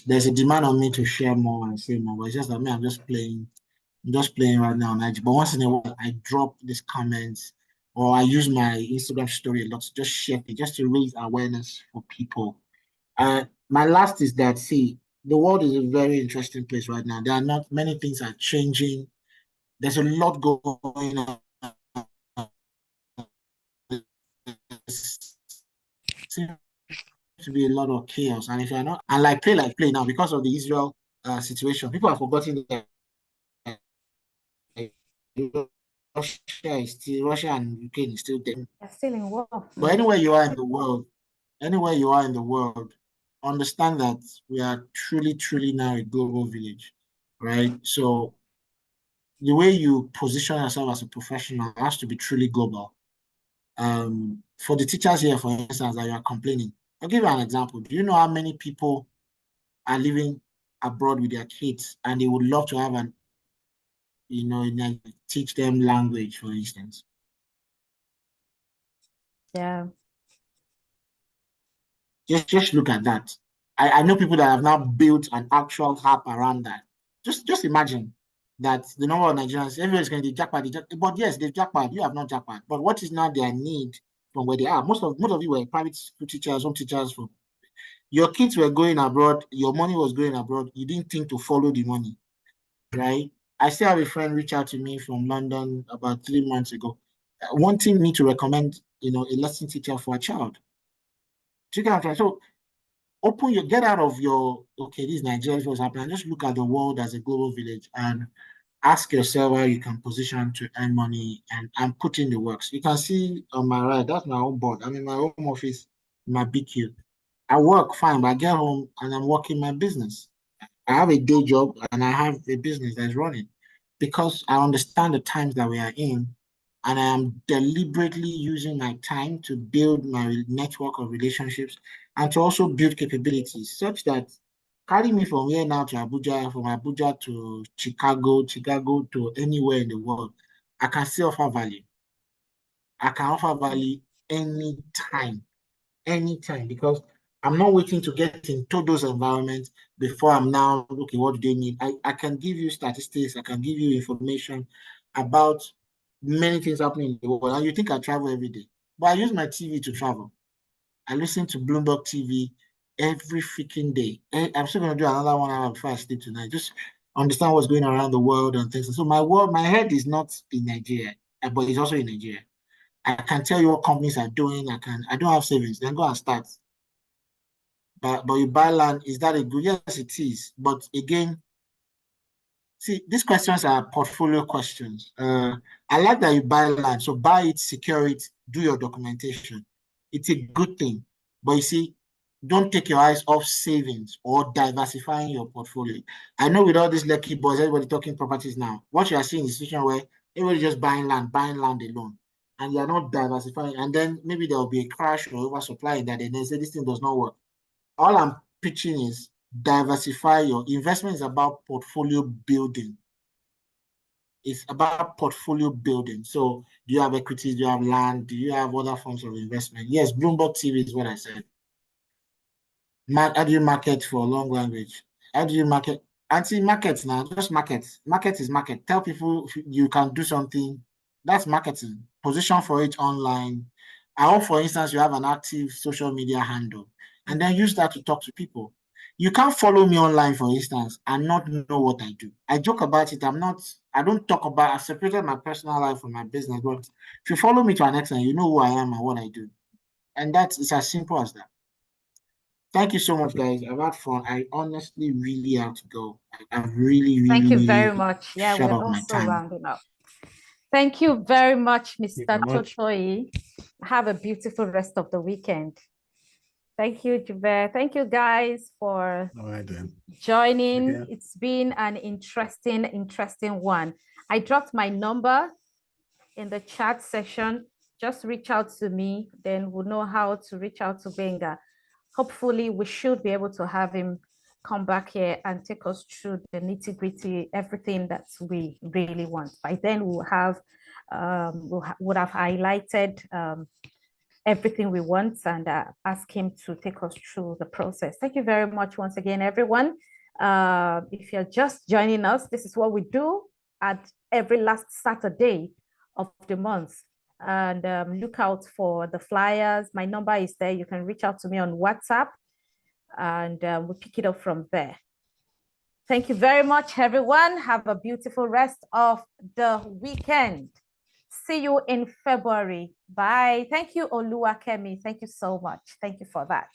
There's a demand on me to share more and say more, but it's just that I'm just playing right now on IG. But once in a while, I drop these comments or I use my Instagram story a lot to just share it, just to raise awareness for people. My last is that, see, the world is a very interesting place right now. There are not many things are changing. There's a lot going on. Seems to be a lot of chaos, and if you're not, and like play now because of the Israel situation, people have forgotten that Russia and Ukraine is still there. They're still in war. But anywhere you are in the world, understand that we are truly now a global village, right? So the way you position yourself as a professional has to be truly global. For the teachers here, for instance, that you are complaining, I'll give you an example. Do you know how many people are living abroad with their kids and they would love to have teach them language, for instance? Yeah. Just look at that. I know people that have now built an actual app around that. Just imagine that the number of Nigerians, everyone's going to jackpot, but yes, they've jackpot. You have not jackpot. But what is now their need from where they are? Most of you were private school teachers, home teachers. Your kids were going abroad. Your money was going abroad. You didn't think to follow the money, right? I still have a friend reach out to me from London about 3 months ago, wanting me to recommend, a lesson teacher for a child. So get out of your, okay, this is Nigeria, what's happening. Just look at the world as a global village and ask yourself how you can position to earn money and put in the works. You can see on my right, that's my own board. I'm in my home office, my BQ. I work fine, but I get home and I'm working my business. I have a day job and I have a business that's running because I understand the times that we are in, and I am deliberately using my time to build my network of relationships and to also build capabilities such that carry me from here now to Abuja, from Abuja to Chicago to anywhere in the world, I can still offer value. I can offer value anytime, because I'm not waiting to get into those environments before I'm now, okay, what do they need? I can give you statistics, I can give you information about many things happening in the world. And you think I travel every day, but I use my TV to travel. I listen to Bloomberg TV every freaking day. I'm still going to do another 1 hour before I sleep tonight. Just understand what's going on around the world and things. So my head is not in Nigeria, but it's also in Nigeria. I can tell you what companies are doing. I don't have savings. Then go and start. But you buy land, is that a good? Yes, it is. But again, See, these questions are portfolio questions. I like that you buy land. So buy it, secure it, do your documentation. It's a good thing. But you see, don't take your eyes off savings or diversifying your portfolio. I know with all these lucky boys, everybody talking properties now. What you are seeing is a situation where everybody just buying land alone. And you're not diversifying. And then maybe there will be a crash or oversupply that and they say this thing does not work. All I'm pitching is diversify your investment. Is about portfolio building. It's about portfolio building. So do you have equities? Do you have land? Do you have other forms of investment? Yes, Bloomberg TV is what I said. How do you market for long language? How do you market? Anti-markets now, just markets. Market is market. Tell people you can do something. That's marketing. Position for it online. I hope, for instance, you have an active social media handle, and then use that to talk to people. You can't follow me online, for instance, and not know what I do. I joke about it. I don't talk about, I've separated my personal life from my business, but if you follow me to an extent, you know who I am and what I do. And it's as simple as that. Thank you so much, guys. I've had fun. I honestly really have to go. I've really Thank you really very much. Yeah, shut we're off my also time. rounding up. Thank you very much, Mr. you very much. Totoyi. Have a beautiful rest of the weekend. Thank you, Jube. Thank you, guys, for All right, then. joining. Okay. It's been an interesting one. I dropped my number in the chat section. Just reach out to me, then we'll know how to reach out to Benga. Hopefully, we should be able to have him come back here and take us through the nitty-gritty, everything that we really want. By then, we'll have would have highlighted everything we want and ask him to take us through the process. Thank you very much once again, everyone. If you're just joining us, this is what we do at every last Saturday of the month. And look out for the flyers. My number is there. You can reach out to me on WhatsApp and we'll pick it up from there. Thank you very much, everyone. Have a beautiful rest of the weekend. See you in February. Bye. Thank you, Oluwakemi. Thank you so much. Thank you for that.